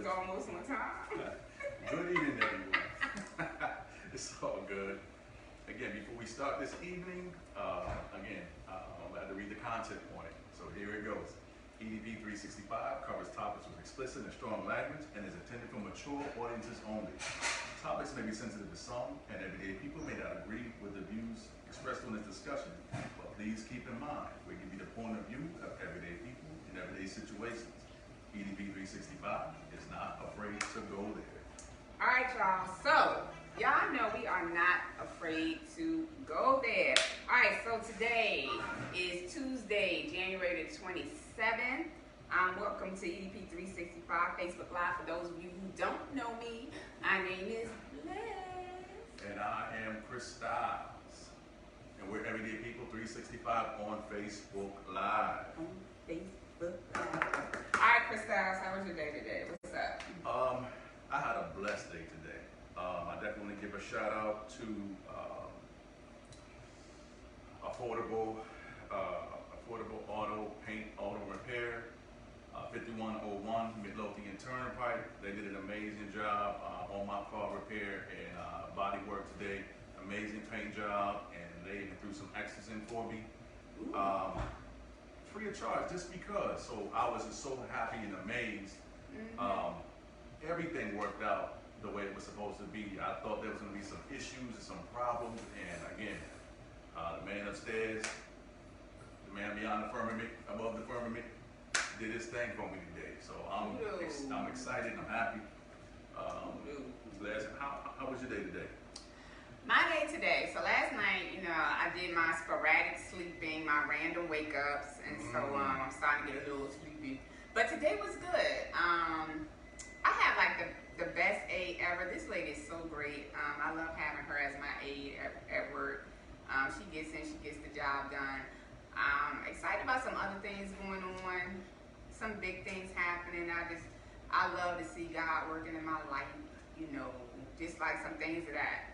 almost on time. Good evening, everyone. It's all good. Again, before we start this evening, I'm going to read the content warning. So here it goes. EDP 365 covers topics with explicit and strong language and is intended for mature audiences only. Topics may be sensitive to some, and everyday people may not agree with the views expressed on this discussion. But please keep in mind, we give you the point of view of everyday people in everyday situations. EDP 365 is not afraid to go there. All right, y'all. So, y'all know we are not afraid to go there. All right, so today is Tuesday, January the 27th. Welcome to EDP 365 Facebook Live. For those of you who don't know me, my name is Liz. And I am Chris Styles. And we're Everyday People 365 on Facebook Live. On Facebook Live. All right, Chris Styles, how was your day today? What's up? I had a blessed day today. I definitely want to give a shout out to affordable auto paint, auto repair, 5101 Midlothian Turnpike. They did an amazing job on my car repair and body work today. Amazing paint job, and they even threw some extras in for me. Free of charge, just because. So I was just so happy and amazed. Everything worked out the way it was supposed to be. I thought there was going to be some issues and some problems, and again, the man upstairs, the man beyond the firmament, above the firmament, did his thing for me today. So I'm excited. I'm happy. How was your day today? My day today. So last night, I did my sporadic sleeping, my random wake ups, and so I'm starting to get a little sleepy. But today was good. I have like the best aide ever. This lady is so great. I love having her as my aide at work. She gets in, she gets the job done. Excited about some other things going on, some big things happening. I love to see God working in my life, just like some things that I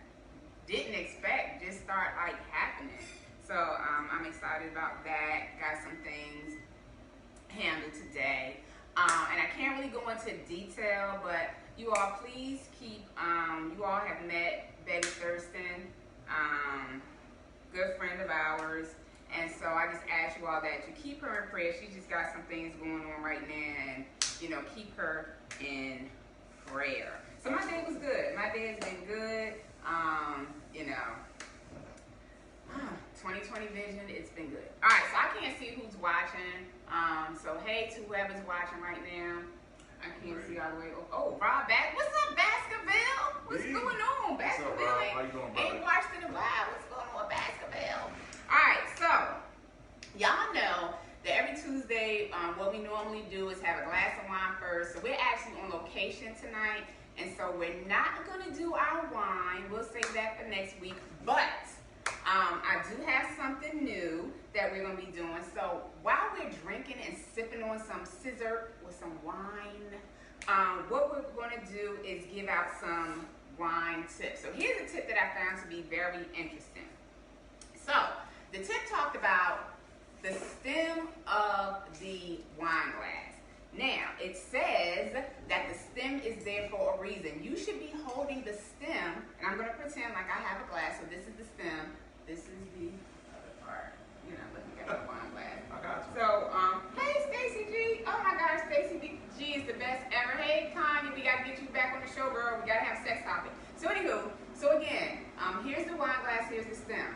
didn't expect just start like happening. So I'm excited about that. Got some things handled today. And I can't really go into detail, but you all please keep, you all have met Betty Thurston, good friend of ours. And so I just ask you all that you keep her in prayer. She just got some things going on right now, and keep her in prayer. So my day was good. My day has been good. 2020 vision, it's been good. All right, so I can't see who's watching. So hey to whoever's watching right now. I can't see all the way. Oh, Rob back. What's up, Baskerville? What's going on, Baskerville? Ain't watched in a while. What's going on, Baskerville? All right, so y'all know that every Tuesday, what we normally do is have a glass of wine first. So we're actually on location tonight, and so we're not gonna do our wine. We'll save that for next week, but I do have something new that we're going to be doing. So while we're drinking and sipping on some scissor with some wine, what we're going to do is give out some wine tips. So here's a tip that I found to be very interesting. So the tip talked about the stem of the wine glass. Now, it says that the stem is there for a reason. You should be holding the stem, and I'm going to pretend like I have a glass. So this is the stem. This is the other part. Looking at the wine glass. I got you. So, hey, Stacy G. Oh my gosh, Stacy G is the best ever. Hey, Connie, we got to get you back on the show, girl. We got to have sex topic. So, anywho, again, here's the wine glass, here's the stem.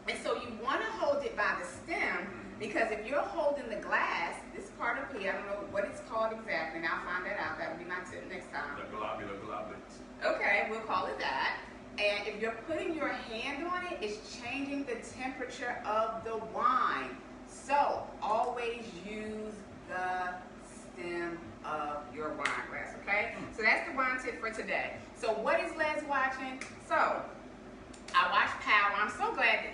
And so you want to hold it by the stem, because if you're holding the glass, this part up here, I don't know what it's called exactly, and I'll find that out. That'll be my tip next time. The globular. Okay, we'll call it that. And if you're putting your hand on it, it's changing the temperature of the wine. So always use the stem of your wine glass, okay? So that's the wine tip for today. So what is Les watching? So I watched Power. I'm so glad that,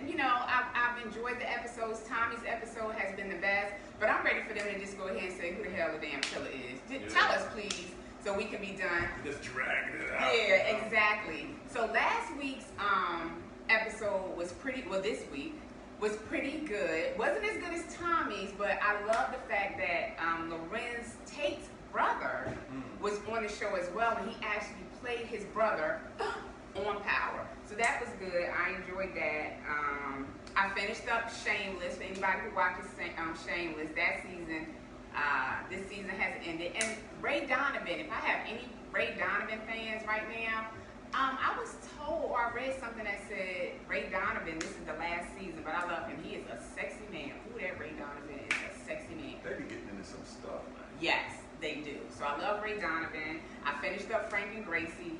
I've enjoyed the episodes. Tommy's episode has been the best, but I'm ready for them to just go ahead and say who the hell the damn killer is. Tell us, please, so we can be done. Just dragging it out. Yeah, exactly. So last week's episode was this week was pretty good. Wasn't as good as Tommy's, but I love the fact that Lorenz Tate's brother was on on the show as well, and he actually played his brother on Power. So that was good. I enjoyed that. I finished up Shameless. For anybody who watches Shameless, that season, this season has ended. And Ray Donovan, if I have any Ray Donovan fans right now, I was told, or I read something that said Ray Donovan, this is the last season, but I love him. He is a sexy man. Ooh, that Ray Donovan is a sexy man. They be getting into some stuff, man. Yes, they do. So I love Ray Donovan. I finished up Frank and Gracie.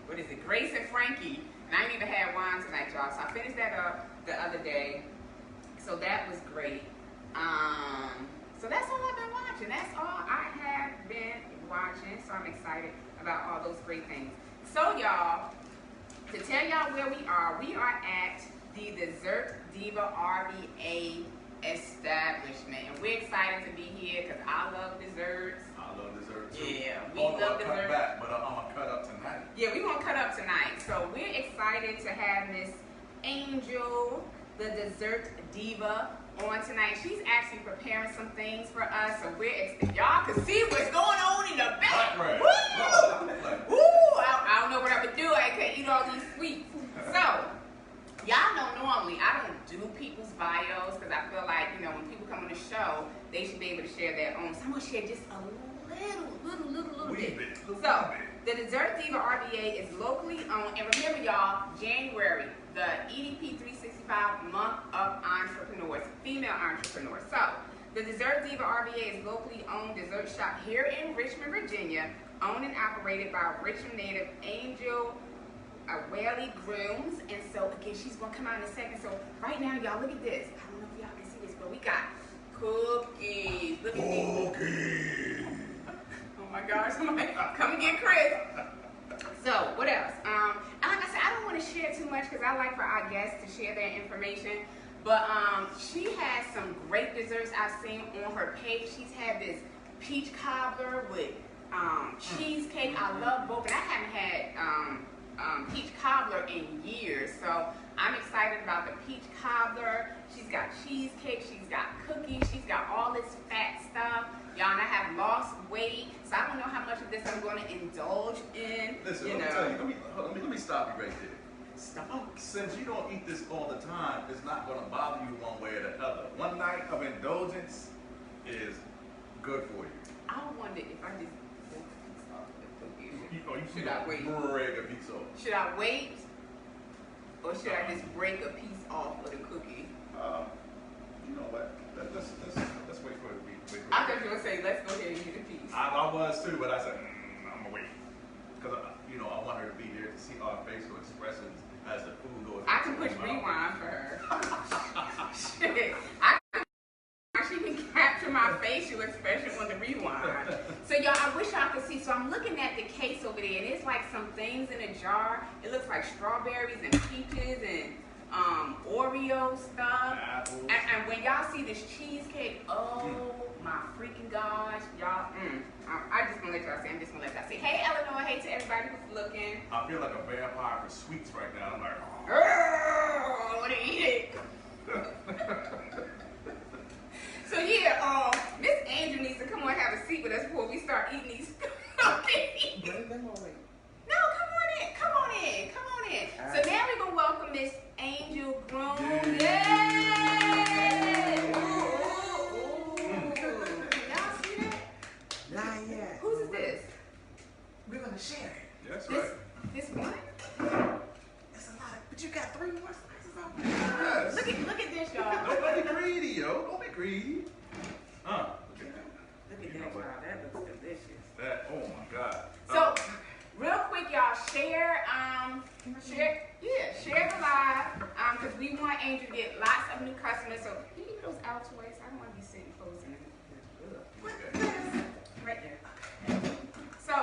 What is it? Grace and Frankie. And I ain't even had wine tonight, y'all. So I finished that up the other day. So that was great. So that's all I've been watching. That's all I have been watching. So I'm excited about all those great things. So y'all, to tell y'all where we are at the Dessert Diva RVA establishment. And we're excited to be here because I love desserts. I love dessert too. Yeah, we love love cut dessert. back, but I'm gonna cut up tonight. Yeah, we're gonna cut up tonight. So we're excited to have MsAngel, the Dessert Diva, on tonight. She's actually preparing some things for us, so y'all can see what's going on in the back. Right. Woo! Woo! I don't know what I would do. I can't eat all these sweets. So, y'all know normally I don't do people's bios because I feel like, when people come on the show, they should be able to share their own. So I'm gonna share just a little bit. So, the Dessert Diva RVA is locally owned, and remember y'all, January, the EDP 365 month of entrepreneurs, female entrepreneurs. So, the Dessert Diva RVA is locally owned dessert shop here in Richmond, Virginia, owned and operated by Richmond native Angel Whaley Grooms. And so again, she's gonna come out in a second. So right now, y'all, look at this. I don't know if y'all can see this, but we got cookies. Look at these. Oh my gosh, come and get Chris. So what else? And like I said, I don't want to share too much because I like for our guests to share their information. But she has some great desserts I've seen on her page. She's had this peach cobbler with cheesecake. I love both, and I haven't had peach cobbler in years. So I'm excited about the peach cobbler. She's got cheesecake. She's got cookies. She's got all this fat stuff. Y'all, and I have lost weight, so I don't know how much of this I'm going to indulge in. Listen, let me tell you. Let me stop you right there. Stop. Since you don't eat this all the time, it's not going to bother you one way or the other. One night of indulgence is good for you. I wonder if I just broke a piece off of the cookie. Should I wait? Break a piece off. Should I wait, or should I just break a piece off of the cookie? You know what? Let's wait for it to be. I thought you were going to say, let's go ahead and get a piece. I was too, but I said, I'm going to wait. Because, I want her to be there to see our facial expressions as the food goes. I can push rewind for her. Shit. She can capture my facial expression on the rewind. So, y'all, I wish y'all could see. So, I'm looking at the case over there, and it's like some things in a jar. It looks like strawberries and peaches and Oreo stuff. And when y'all see this cheesecake, oh my freaking gosh, y'all. I just gonna let y'all see. I'm just gonna let y'all see. Hey, Eleanor. Hey to everybody who's looking. I feel like a vampire for sweets right now. I'm like, I want to eat it. So yeah, MsAngel needs to come on and have a seat with us before we start eating these cookies. Bring them away. No, come on in. Come on in. Come on in. So now we're gonna welcome MsAngel Grooms. Yay! Y'all see that? Not yet. Whose is this? We're gonna share it. that's right. This one? It's a lot, but you got 3 more slices on. Yes. Look at this, y'all. Don't be greedy, yo. Don't be greedy. Look at that. Look at that, y'all. That looks delicious. That, oh my God. So, real quick, y'all, share the live, because we want Angel to get lots of new customers. So, can you give those out to us? I don't want to be sitting close in Okay. right there. So,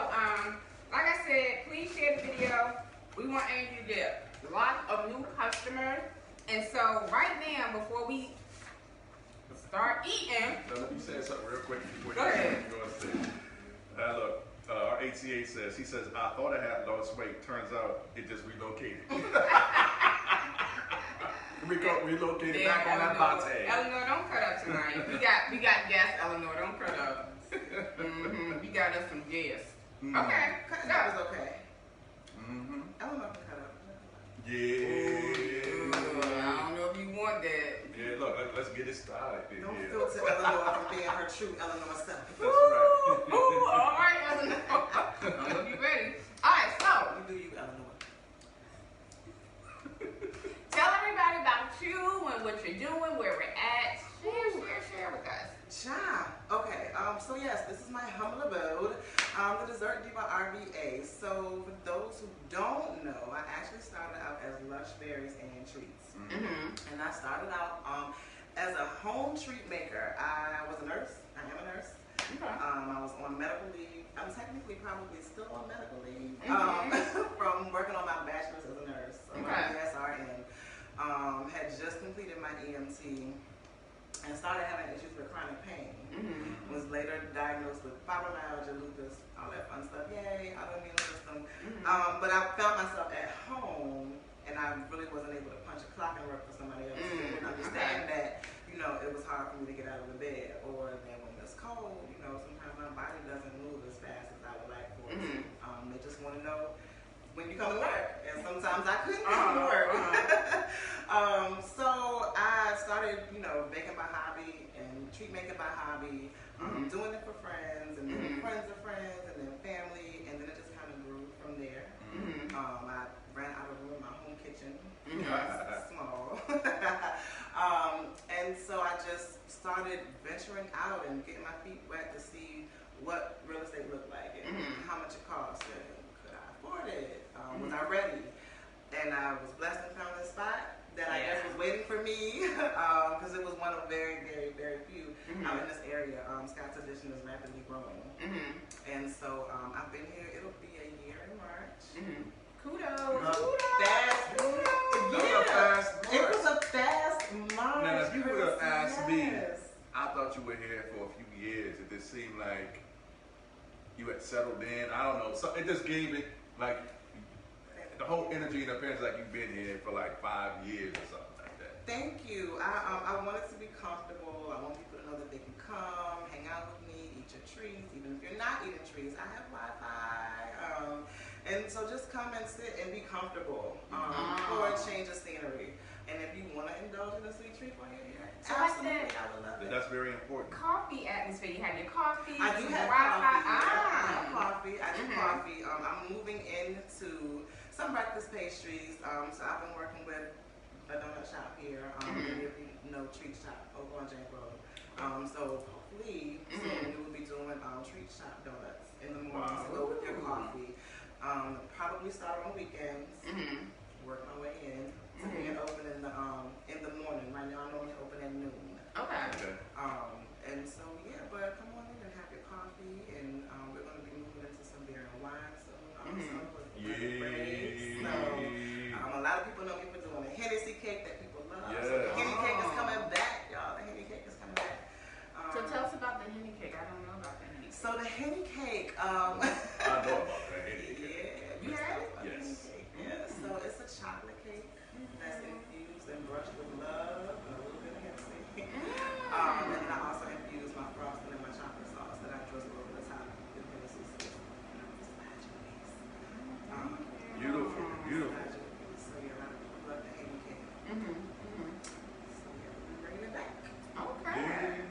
like I said, please share the video. We want Angel to get lots of new customers. And so, right now, before we start eating, Now, let me say something real quick before Go ahead. you go upstairs. Look, our HCA says, I thought I had lost weight. Turns out it just relocated. Relocated back on that latte. Eleanor, don't cut up tonight. We got guests, Eleanor. Don't cut up. We got us some guests. Okay. Cutting up is okay. Mm-hmm. Eleanor can cut up. Yeah. I don't know if you want that. Yeah, look, let's get it started. Don't Yeah. filter Eleanor from being her true Eleanor self. That's right. Ooh, all right, Eleanor. I don't know if you ready. All right, so You do you, Eleanor. tell everybody about you and what you're doing, where we're at. Share with us. Ja. Okay. So yes, this is my humble abode, the Dessert Diva RVA. So for those who don't know, I actually started out as Lush Berries and Treats, Mm-hmm. and I started out as a home treat maker. I was a nurse. I am a nurse. Okay. I was on medical leave. I'm technically probably still on medical leave from working on my bachelor's as a nurse. So my Okay. BSRN. Had just completed my EMT and started having issues with chronic pain. Mm-hmm. Was later diagnosed with fibromyalgia, lupus, all that fun stuff. Yay, autoimmune system. Mm-hmm. But I found myself at home and I really wasn't able to punch a clock and work for somebody else. I didn't understand that, it was hard for me to get out of the bed, or that when it's cold, sometimes my body doesn't move as fast as I would like for it to. They just want to know when you come to work, and sometimes I couldn't come to work. So I started, baking by hobby and treat making by hobby, doing it for friends, and then friends of friends, and then family, and then it just kind of grew from there. I ran out of room in my home kitchen. It's small. And so I just started venturing out and getting my feet wet to see what real estate looked like and how much it cost and could I afford it? Was I ready? And I was blessed and found this spot that I guess was waiting for me because it was one of very, very, very few out in this area. Scott's Edition is rapidly growing. And so I've been here, it'll be a year in March. Kudos. It was a fast March. Now, if you would have asked me, Yes. I thought you were here for a few years. It just seemed like you had settled in. I don't know. So it just gave it like the whole energy and appearance like you've been here for like 5 years or something like that. Thank you. I want it to be comfortable. I want people to know that they can come, hang out with me, eat your treats. Even if you're not eating treats, I have Wi-Fi. And so just come and sit and be comfortable for a change of scenery. And if you want to indulge in a sweet treat while you're here, So like absolutely, that I would love it. That's very important. Coffee atmosphere. You have your coffee. I do your have Wi-Fi. coffee. I have coffee. I do coffee. I'm moving into some breakfast pastries. So I've been working with a donut shop here. Many of you know Treat Shop over on James Road. So hopefully soon we will be doing Treat Shop donuts in the morning to go with your coffee. Probably start on weekends. Work my way in to being open in the morning. Right now I normally open at noon. Okay. And so but come on in and have your coffee, and we're going to be moving into some beer and wine soon. So, a lot of people know me for doing a Hennessy cake that people love. Yeah. So the Henny cake is coming back, y'all. The Henny cake is coming back. So tell us about the Henny cake. I don't know about the Henny cake. So the Henny cake. I know about that. Yeah. You had it? Yes. Yeah. So it's a chocolate cake that's infused and brushed with love and a little bit of Hennessy. And then I also infuse my frosting and my chocolate sauce that I drizzle over the top with Hennessy. Beautiful. So yeah, a lot of people love the Henny cake. So yeah, we're bringing it back. Okay.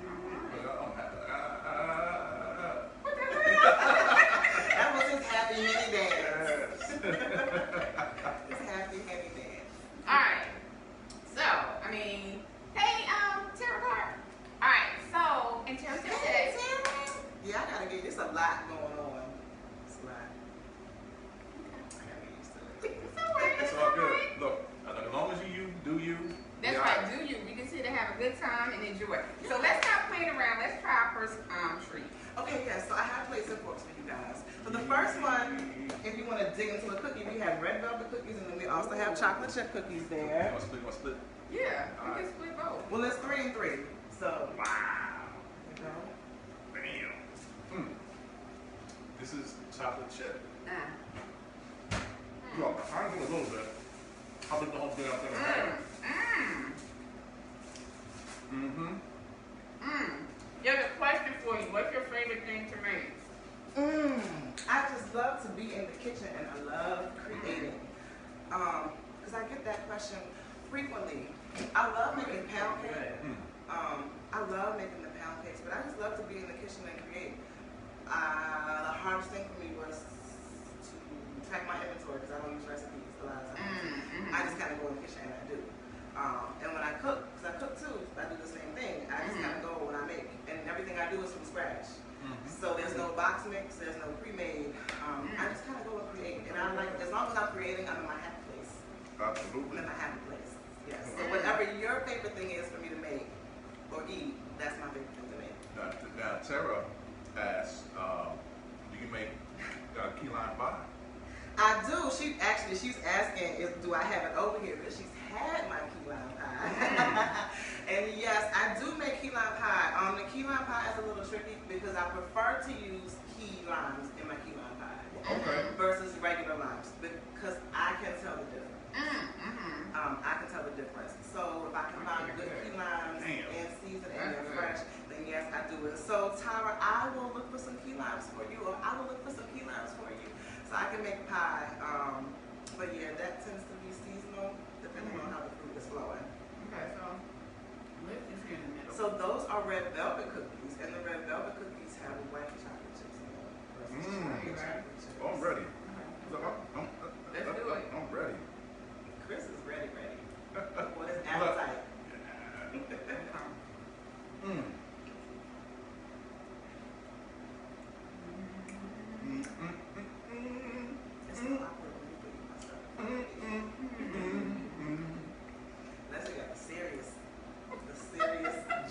That was his happy Henny dance. His happy Henny dance. All right. So, hey, Tara Clark. All right. So, in terms of today. Yeah, I gotta get this a lot going on. It's a lot. I gotta get used to it. It's all right. It's all good. Look, as long as you do you. That's right. Do you? We just here to have a good time and enjoy. So let's stop playing around. Let's try our first treat. Okay, yeah, so I have plates and forks for you guys. So the first one, if you want to dig into a cookie, we have red velvet cookies, and then we also have chocolate chip cookies there. Want to split? Yeah, we can split both. Well, it's 3 and 3. So, Wow. you know. Bam. This is chocolate chip. Mm. Look, I do a little bit. I'll put the whole thing up there. There's a question for you. What's your favorite thing to make? I just kitchen and I love creating. Because I get that question frequently. I love making pound cake. I love making the pound cakes, but I just love to be in the kitchen and create. The hardest thing for me was to track my inventory because I don't use recipes a lot of times. I just kind of go in the kitchen and I do. And when I cook, because I cook too, I do the same thing. I just kind of go when I make, and everything I do is from scratch. So there's no box mix, there's no pre-made. I just kind of go and create, and I like, as long as I'm creating, I'm in my happy place. Absolutely. I'm in my happy place. Yes. So whatever your favorite thing is for me to make or eat, that's my favorite thing to make. Now Tara asked, do you make key lime pie? I do. She's asking, do I have it over here? Because she's had my key lime pie. And yes, I do make key lime pie. The key lime pie is a little tricky because I prefer to use key limes in my key lime pie versus regular limes because I can tell the difference. I can tell the difference. So if I can find good key limes and season and they're fresh, then yes, I do it. So Tyra, I will look for some key limes for you, or I will look for some key limes for you, so I can make pie. But yeah, that tends to be seasonal depending on how the fruit is flowing. Okay, so lift is here in the middle. So those are red velvet cookies, and the red velvet cookies have white chocolate chips in them. Oh, I'm ready. Let's do it. I'm ready. Chris is ready. What is appetite? It's so awkward when you put my stuff. Unless you got the serious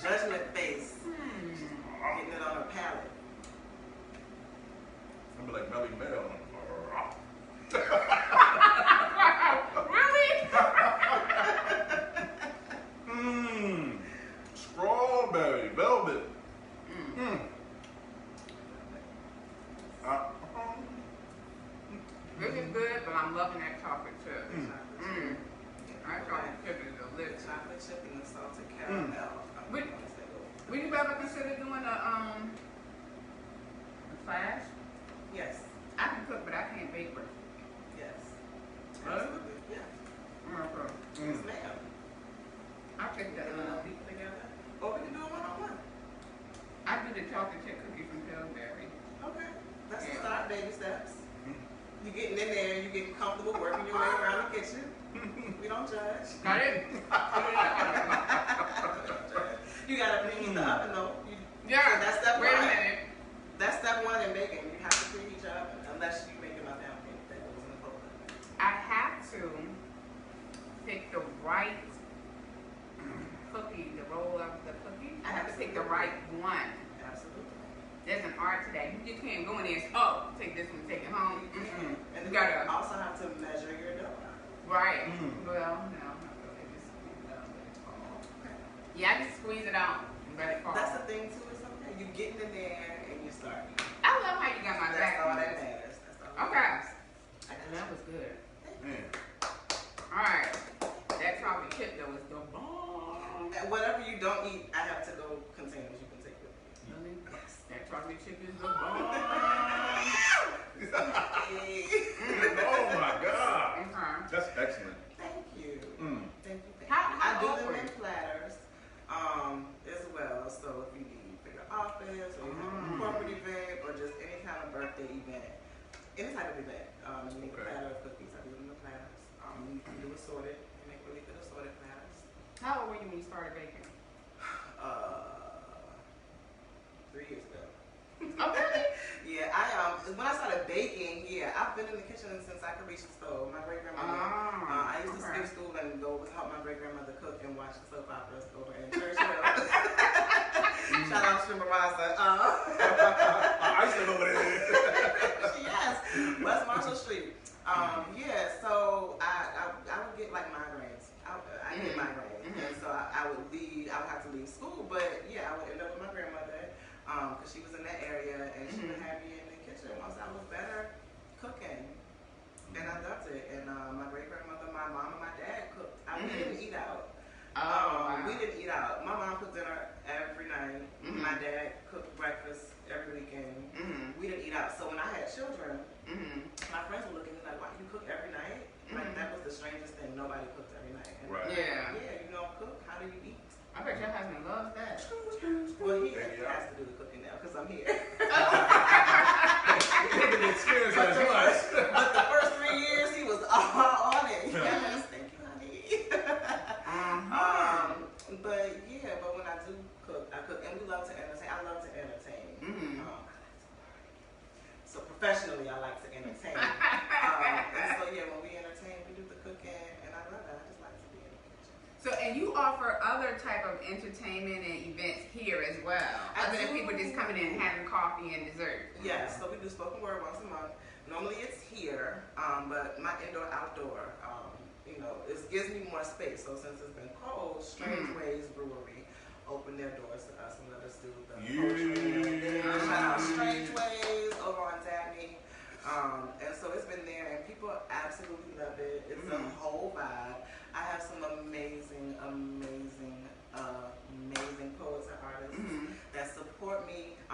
judgment face. Getting it on her palate. I'm like Melly Mel. Really? Strawberry velvet. This is good, but I'm loving that chocolate chip. That chocolate chip is delicious. Chocolate chip and the salted caramel. Would you ever consider doing a class? Yes. I can cook, but I can't bake. Yes. Really? Absolutely. Yeah. Okay. Yes, ma'am. I'll take that. People together. Or we can do it one-on-one. I do the chocolate chip cookies from Pillsbury. Okay. That's the start, baby steps. You getting in there, you getting comfortable, working your way around the kitchen. We don't judge. Got it? You gotta preheat the oven though. Yeah. So that's step Wait a one. minute. That's step one in baking. You have to preheat your oven unless you make my pound cake that goes in the cold oven. I have to pick the right cookie, the roll of the cookie. I have to pick the right one. Absolutely. There's an art to that. You just can't go in there and say, oh, take this one, take it home. And You you gotta also have to measure your dough. right. Well, no, not really. Just squeeze it out, let it fall. Yeah, I just squeeze it out and let it fall. That's the thing too. It's okay. You getting in there and you start. I love how you got my back. That's all that matters. That's all that Okay. matters. That was good. Man. All right. That chocolate chip though is the bomb. And whatever you don't eat, I have to go containers you can take with you. Really? That chocolate chip is the bomb. Oh my God. Okay. That's excellent. Thank you. Thank you. How I do often? them in platters as well. So if you need for your office or you have a corporate event or just any kind of birthday event, any type of event, you need a platter of cookies. I do them in platters. You can do assorted. You make really good assorted platters. How old were you when you started baking? 3 years ago. Oh, really? Yeah, when I started baking, I've been in the kitchen since I could reach the stove. My great grandmother, I used to skip school and go help my great grandmother cook and watch the soap operas over in Churchill. Shout out to Marasa. I used to live over there. Yes, West Marshall Street. So I would get like migraines. I get migraines, and so I would have to leave school, but I would end up with my grandmother. Because she was in that area and she would have me in the kitchen once I was better cooking. And I loved it. And my great grandmother, my mom, and my dad cooked. We didn't eat out. We didn't eat out. My mom cooked dinner every night. My dad cooked breakfast every weekend. We didn't eat out. So when I had children, My friends were looking at me like, why you cook every night? Like, that was the strangest thing. Nobody cooks every night. And Right. Yeah. Yeah, you don't cook. How do you eat? I bet your husband loves that. Well, he has to do the cooking now because I'm here. He didn't experience as much. But the first 3 years, he was all on it. Yes, thank you, honey. But yeah, but when I do cook, I cook, and we love to entertain. I love to entertain. So professionally, I like to entertain. And so yeah, when we entertain, we do the cooking, and I love it. I just like to be in the kitchen. So, and you offer other type of entertainment and events here as well, other than people just coming in and having coffee and dessert. Yes, so we do spoken word once a month. Normally it's here, but my indoor outdoor, you know, it gives me more space. So since it's been cold, Strange Ways Brewery opened their doors to us and let us do the poetry. Shout out Strange Ways over on Dabney. And so it's been there, and people absolutely love it. It's a whole vibe. I have some amazing poets and artists that support me. I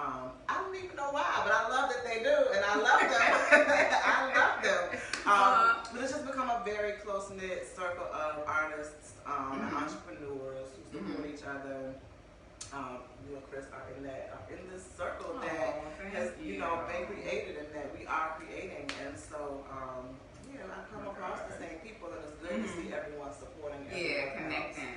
don't even know why, but I love that they do, and I love them. I love them. But it's just become a very close-knit circle of artists and entrepreneurs who support each other. You and Chris are in this circle that has, you know, been created and that we are creating. And so, yeah, I come across the same people, and it's good to see everyone supporting everyone Connecting.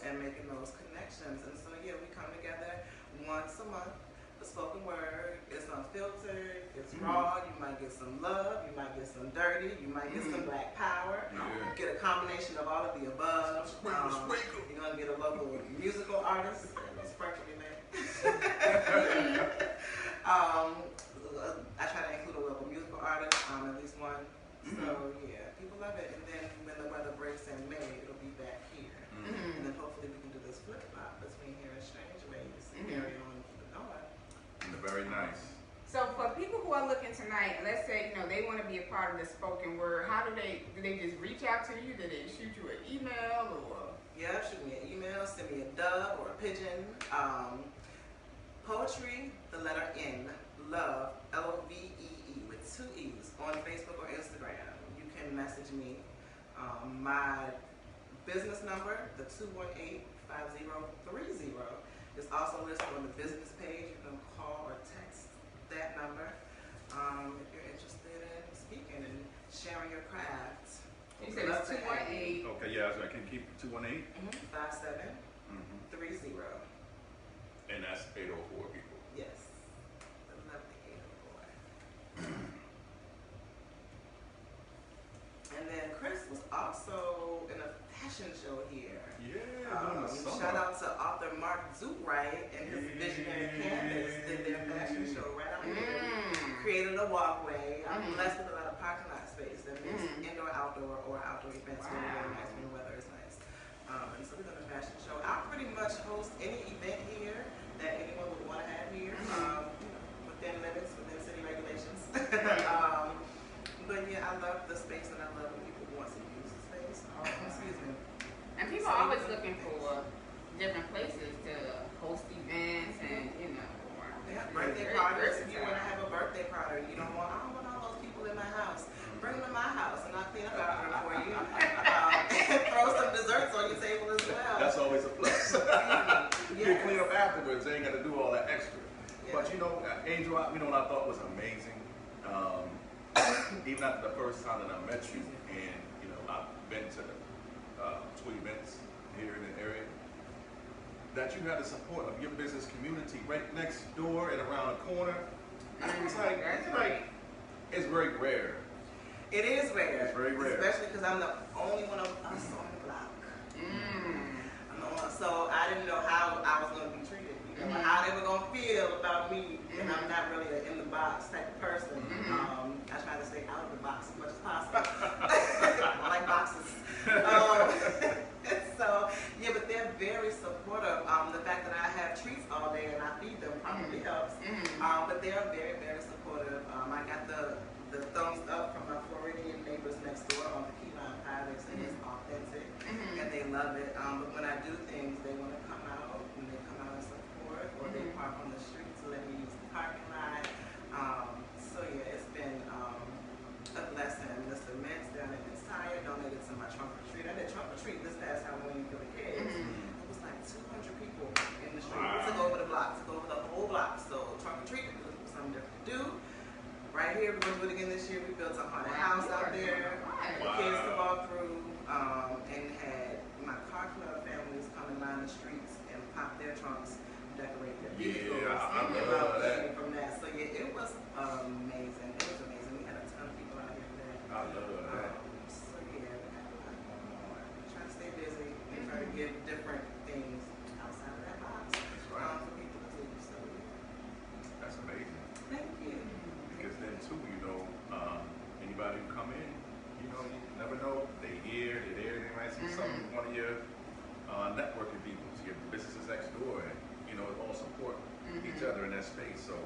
and making those connections. And so, yeah, we come together once a month. The spoken word is unfiltered, it's raw. You might get some love, you might get some dirty, you might get some black power. You get a combination of all of the above. You're gonna get a local musical artist. Sprinkle, man. I try to include a local musical artist, at least one. So yeah, people love it. And then when the weather breaks in May, it'll be back here. And then hopefully we can do this flip flop between here and Strange Ways and carry on and keep it going. Very nice. So for people who are looking tonight, let's say, you know, they want to be a part of the spoken word, how do they just reach out to you? Do they shoot you an email or? Yeah, shoot me an email, send me a dove or a pigeon. Poetry, the letter N, love, L-O-V-E-E, with 2 E's, on Facebook or Instagram. You can message me. My business number, the 218-5030, is also listed on the business page. You can call or text that number if you're interested in speaking and sharing your craft. You said it's 218. Okay, yeah, so I can keep 218. 5730. And that's 804 people. Yes. The lovely 804. And then Chris was also in a fashion show here. Yeah, shout out to author Mark Zootwright and his Visionary Canvas did their fashion show right out here. Created a walkway. I'm blessed with a lot of parking lot space that makes indoor, outdoor, or outdoor events really, really nice when the weather is nice. And so we're doing a fashion show. I'll pretty much host any event here that anyone would want to have here, you know, within limits, within city regulations. But yeah, I love the space, and I love when people want to use the space. Excuse me. And people are always looking for different places to host events and, you know. Yeah, birthday parties. If you want to have a birthday party, you don't want, I don't want all those people in my house. Bring them to my house, and I'll clean up after them for you. And throw some desserts on your table as well. That's always a plus. You can clean up afterwards. They ain't got to do all that extra. Yeah. But you know, Angel, you know what I thought was amazing? Even after the first time that I met you, and you know, I've been to 2 events here in the area, that you had the support of your business community right next door and around the corner. It's like, it's very rare. It is rare. It's very rare. Especially because I'm the only one of us on the block. So I didn't know how I was going to be treated. You know, how they were going to feel about me. And I'm not really an in-the-box type of person. I try to stay out of the box as much as possible. I like boxes. So, yeah, but they're very supportive. The fact that I have treats all day and I feed them probably helps. But they are very, very supportive. I got the thumbs up from my Floridian neighbors next door on the key lime pie. They say it's authentic and they love it. But when I do things, they want to come out and they come out and support, or they park on the street to let me use the parking lot. So yeah, right here, we're going to do it again this year. We built a haunted house out there. The kids to walk through, and had my car club families come and line the streets and pop their trunks, decorate their vehicles. Yeah, I love that. From that. So yeah, it was amazing. It was amazing. We had a ton of people out here today. I love that. So yeah, we got a lot going on. We try to stay busy and try to give different things outside of that box That's right. for people to do. So That's amazing. thank you. Because then too, anybody who come in, you never know, they here, they there, they might see something with one of your networking people, your businesses next door, and it all support each other in that space. So,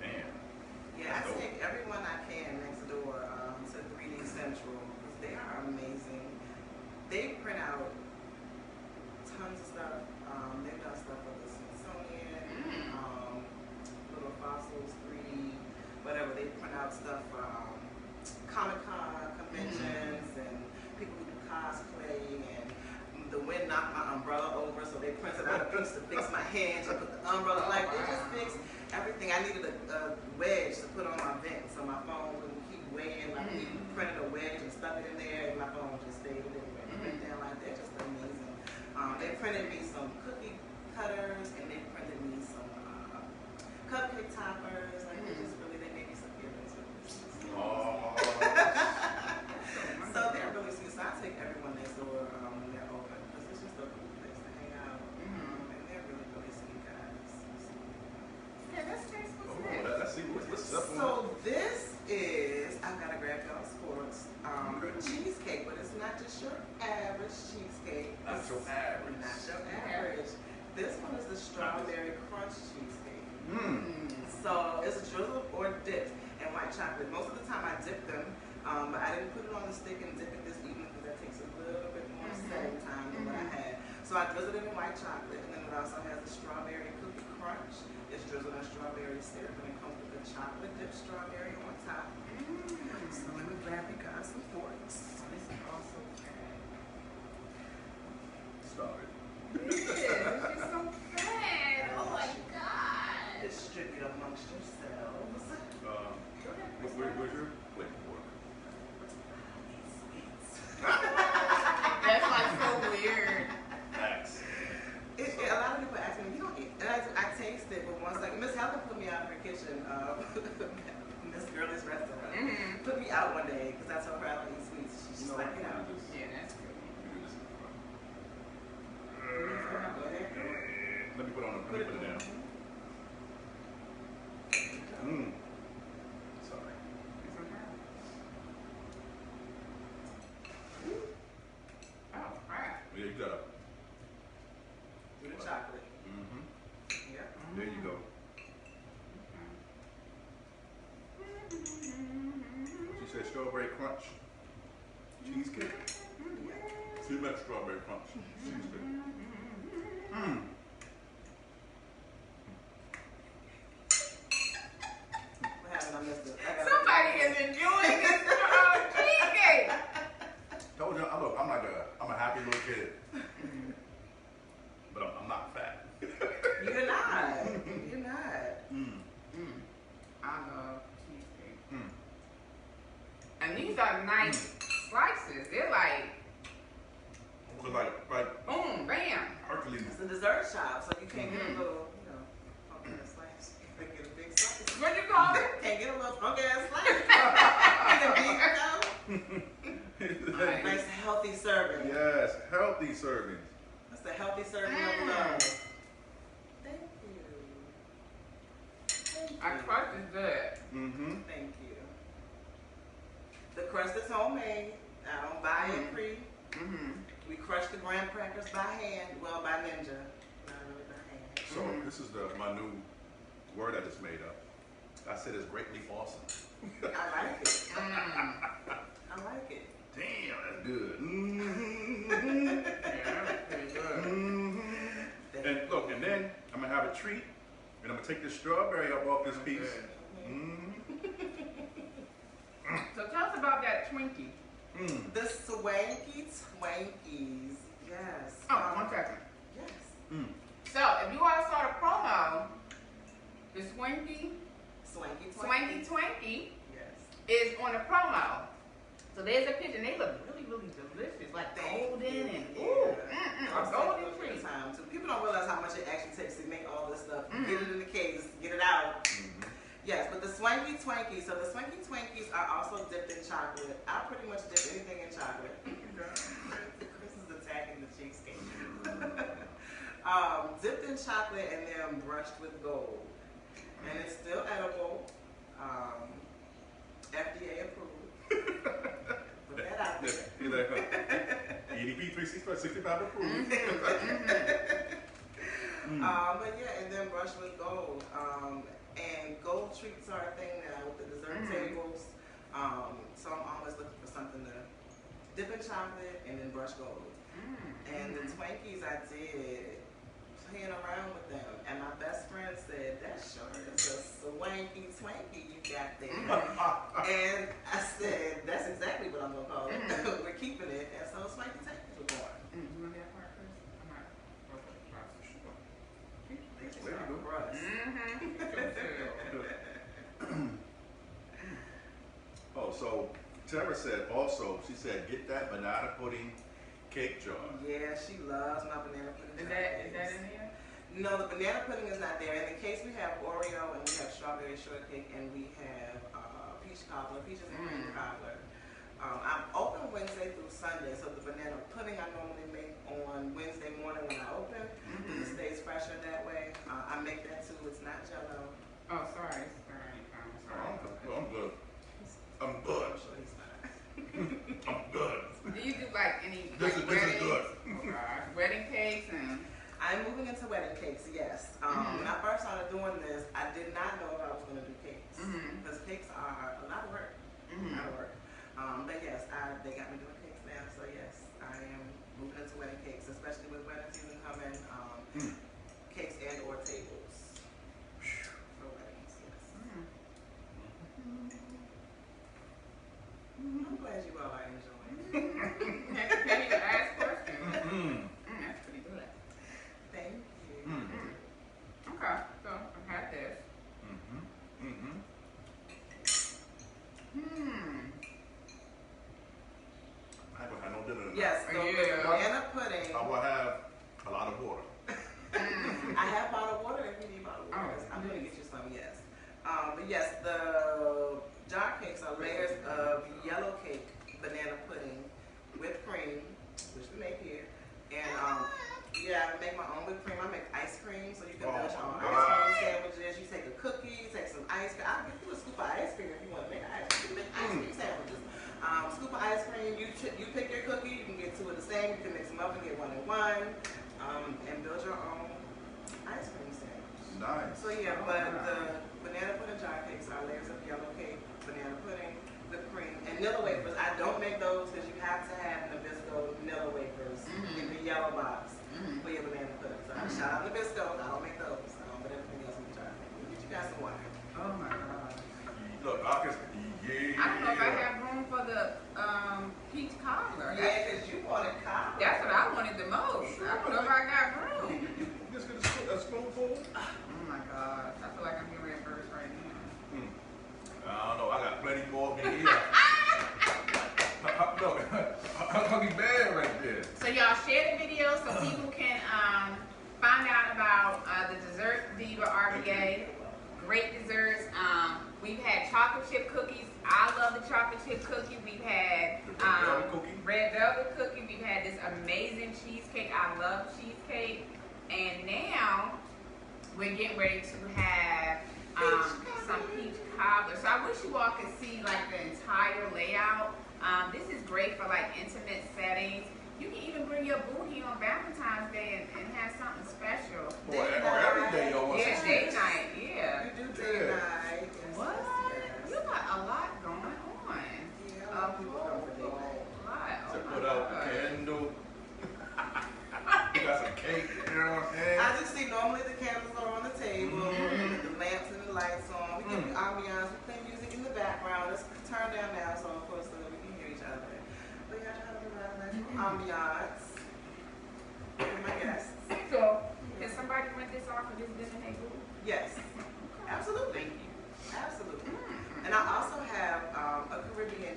man. Yeah, I take everyone I can next door to 3D Central because they are amazing. They print out tons of stuff. They've done stuff for the Smithsonian, little fossils, 3D, whatever. They print out stuff for Comic-Con conventions and people who do cosplay. And the wind knocked my umbrella over, so they printed out a piece to fix my hinge and put the umbrella. Like, they just fixed everything. I needed a wedge to put on my vent so my phone wouldn't keep weighing. Like, he printed a wedge and stuck it in there, and my phone just stayed in there. Like, they're just amazing. They printed me some cookie cutters, and they printed me some cupcake toppers. Like, they made me some earrings with this. So they're really sweet. So I take everyone next door when they're open because it's just a cool place to hang out. And they're really, really sweet guys. Yeah, let's taste what's Oh, next. let's see what's up. So this is, I've got to grab y'all sports, cheesecake, but it's not just your average cheesecake. Not your average. Not your average. This one is the strawberry crunch cheesecake. So it's a drizzle or dipped in white chocolate. Most of the time I dip them, but I didn't put it on the stick and dip it this evening because that takes a little bit more setting time than what I had. So I drizzled it in white chocolate, and then it also has the strawberry cookie crunch. It's drizzled in strawberry syrup, and it comes with the chocolate dipped strawberry on top. So let me grab you guys some forks. This is also fat. Stop it. This is so fat. Oh my God. Distribute amongst yourselves. Where's your plate fork? That's like so weird. Thanks. A lot of people ask me, you don't eat, and I taste it, but once like Miss Helen put me out of her kitchen, Miss Girlie's restaurant, put me out one day because I told her I don't eat sweets. She's just like, Yeah, that's good. Go ahead. Let me put it down. Sorry. Oh, crap. Yeah, you got it. Do the chocolate. Yep. There you go. She said strawberry crunch cheesecake. She meant strawberry crunch cheesecake. What happened? I missed it. Somebody is enjoying this cheesecake. Told you, I'm a happy little kid. But I'm not fat. You're not. You're not. I love cheesecake. And these are nice slices. They're like, So like boom, bam. Hercules. It's a dessert shop, so you can't get a little, funky ass slice. You can get a big slice. What you call it? Can't get a little funky ass slice. Nice healthy serving. Yes, healthy servings. That's the healthy serving of love. Thank you. Thank you. Our crust is good. Thank you. The crust is homemade. I don't buy it pre. We crush the graham crackers by hand. Well, by Ninja. Not really by hand. So this is my new word I just made up. I said it's greatly awesome. I like it. I like it. Damn, that's good. Yeah, that's pretty good. And look, and then I'm gonna have a treat, and I'm gonna take this strawberry up off this piece. So tell us about that Twinkie. The Swanky Twankies. Yes. Oh, 1 second. Yes. So if you all saw the promo, the Twinkie Swanky Swanky Twanky Yes. is on a promo. So there's a picture, and they look really, really delicious, like Thank golden you. and Yeah. a golden treat. Time too. People don't realize how much it actually takes to make all this stuff. Get it in the case, get it out. Yes, but the Swanky Twankies. So the Swanky Twankies are also dipped in chocolate. I pretty much dip anything in chocolate. Chris is attacking the cheesecake. Dipped in chocolate and then brushed with gold. And it's still edible. FDA approved. Put that out there. EDP 365 approved. But yeah, and then brush with gold. And gold treats are a thing now with the dessert tables. So I'm always looking for something to dip in chocolate and then brush gold. And the Twinkies I did playing around with them. And my best friend said, that sure is a swanky Twinkie you got there. And I said, that's exactly what I'm going to call it. We're keeping it. And so swanky Twinkies were born. You want that part, Chris? I'm not. There you go. Oh, so Tara said also, she said, get that banana pudding cake jar. Yeah, she loves my banana pudding. Is that in there? No, the banana pudding is not there. In the case, we have Oreo and we have strawberry shortcake and we have peach cobbler, peaches and cream cobbler. I'm open Wednesday through Sunday, so the banana pudding I normally make on Wednesday morning when I open. It stays fresher that way. I make that too. It's not Jell-O. Oh, sorry. Sorry. I'm good. I'm good. I'm sure he's not. I'm good. Do you do like any This is weddings? good. Oh gosh, wedding cakes and. I'm moving into wedding cakes, yes. When I first started doing this, I did not know if I was going to do cakes. Because cakes are a lot of work. But yes, they got me doing cakes now. So yes, I am moving into wedding cakes, especially with wedding season coming. Cakes and or tables for weddings, yes. I'm glad you all are enjoying it. Penny to ask questions. That's pretty good. Thank you. Okay, so I had this. I haven't had no dinner tonight. Yes, the banana pudding. I will have a lot of water. I have bottled water if you need bottled water. I'm going to get you some, yes. But yes, the jar cakes are layers of yellow cake, banana pudding, whipped cream, which we make here. And yeah, I make my own whipped cream. I make ice cream, so you can build your own ice cream sandwiches. You take a cookie, you take some ice cream. I'll give you a scoop of ice cream if you want to make ice cream. You make ice cream sandwiches. Scoop of ice cream, you pick your cookie, you can get two of the same, you can mix them up and get one in one, and build your own ice cream sandwich. Nice. So yeah, but the banana pudding jar cakes are layers of yellow cake, banana pudding, whipped cream, and Nilla wafers. I don't make those because you have to have Nabisco Nilla wafers in the yellow box for your banana pudding. So shout out Nabisco, I don't make those, but everything else in the jar. We'll get you guys some water. Oh my god. Look, I can, I don't know if I have room for the peach cobbler. Yeah, because you wanted cobbler. That's what I wanted the most. I don't know if I got room. just get a spoonful. Oh my gosh. I feel like I'm getting ready to burst right now. I don't know. I got plenty more in here. Look, I'm gonna be bad right there. So y'all share the video so people can find out about the dessert Diva RBA. Great desserts. We've had chocolate chip cookies. I love the chocolate chip cookie. We've had red velvet cookie. We've had this amazing cheesecake. I love cheesecake. And now we're getting ready to have some peach cobbler. So I wish you all could see like the entire layout. This is great for like intimate settings. You can even bring your boo here on Valentine's Day and have something special. Or every day, y'all want Yeah, some day sweets. You night. Yeah. do day night. Yes, What? yes. You got a lot going on. Yeah, A I people come for day whole night. lot. To Oh my put out the God. candle. You got some cake, you know what I'm saying? I just see normally the candles are on the table, the lamps and the lights on. We give you ambiance, we play music in the background. It's turned down now, so of course we can hear each other. But yeah, I try to provide a nice ambiance for my guests. So, can somebody rent this off for this dinner table? Yes, absolutely. Thank you. Absolutely.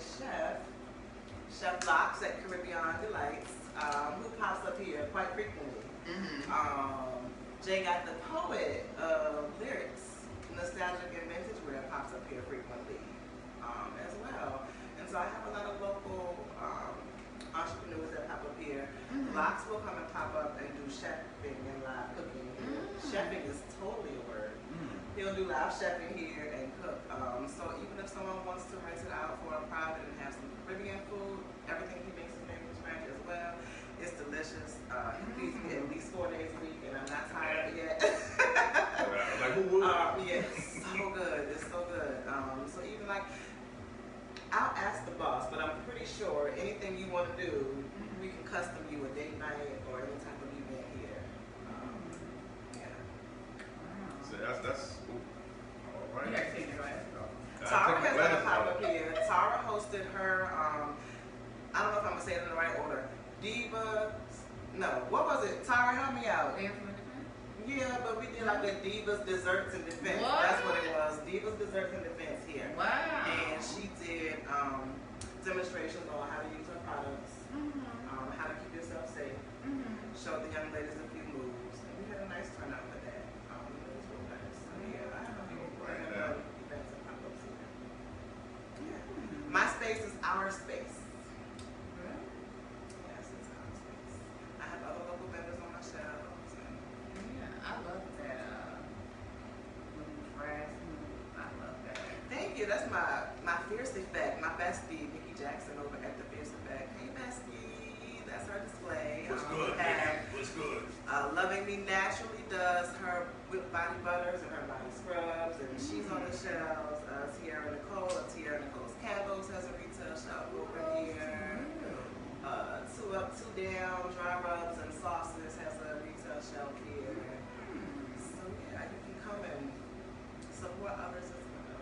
Chef Locks at Caribbean Delights, who pops up here quite frequently. Jay got the poet of lyrics, nostalgic and vintage wear pops up here frequently as well. And so I have a lot of local entrepreneurs that pop up here. Locks will come and pop up and do chefing and live cooking. Chefing is totally a word. He'll do live chefing here and cook. So even if someone wants to rent it out for a private and have some Caribbean food, everything he makes is made from scratch as well. It's delicious. He feeds me at least 4 days a week, and I'm not tired of it yet. Like who would? Yeah, it's so good. It's so good. So even like, I'll ask the boss, but I'm pretty sure anything you want to do, we can custom you a date night or any type of event here. So that's ooh, all right. You gotta take your glasses off. Tara has done a pop up here. Tara hosted her, I don't know if I'm gonna say it in the right order. Diva, no, what was it? Tara, help me out. Yeah, but we did like the Diva's Desserts and Defense. What? That's what it was. Diva's Desserts and Defense here. Wow. And she did demonstrations on how to use her products, how to keep yourself safe, showed the young ladies a few moves, and we had a nice turnout for that. It was real nice. So yeah, I have a few events and pop-ups here. Yeah. My space is our space. Yes, it's our space. I have other local vendors on my shelves. I love that. Grass move. I love that. Thank you. That's my Fierce Effect, my bestie, Nikki Jackson over at the Fierce Effect. Hey, bestie. That's her display. What's good? What's good? Loving Me Naturally does her whipped body butters and her body scrubs, and she's on the shelves. Tierra Nicole of Tierra Nicole's Candles has a retail shop over here. Two Up, Two Down, Dry Rubs and Sauces has a retail shelf here. So yeah, you can come and support others as well.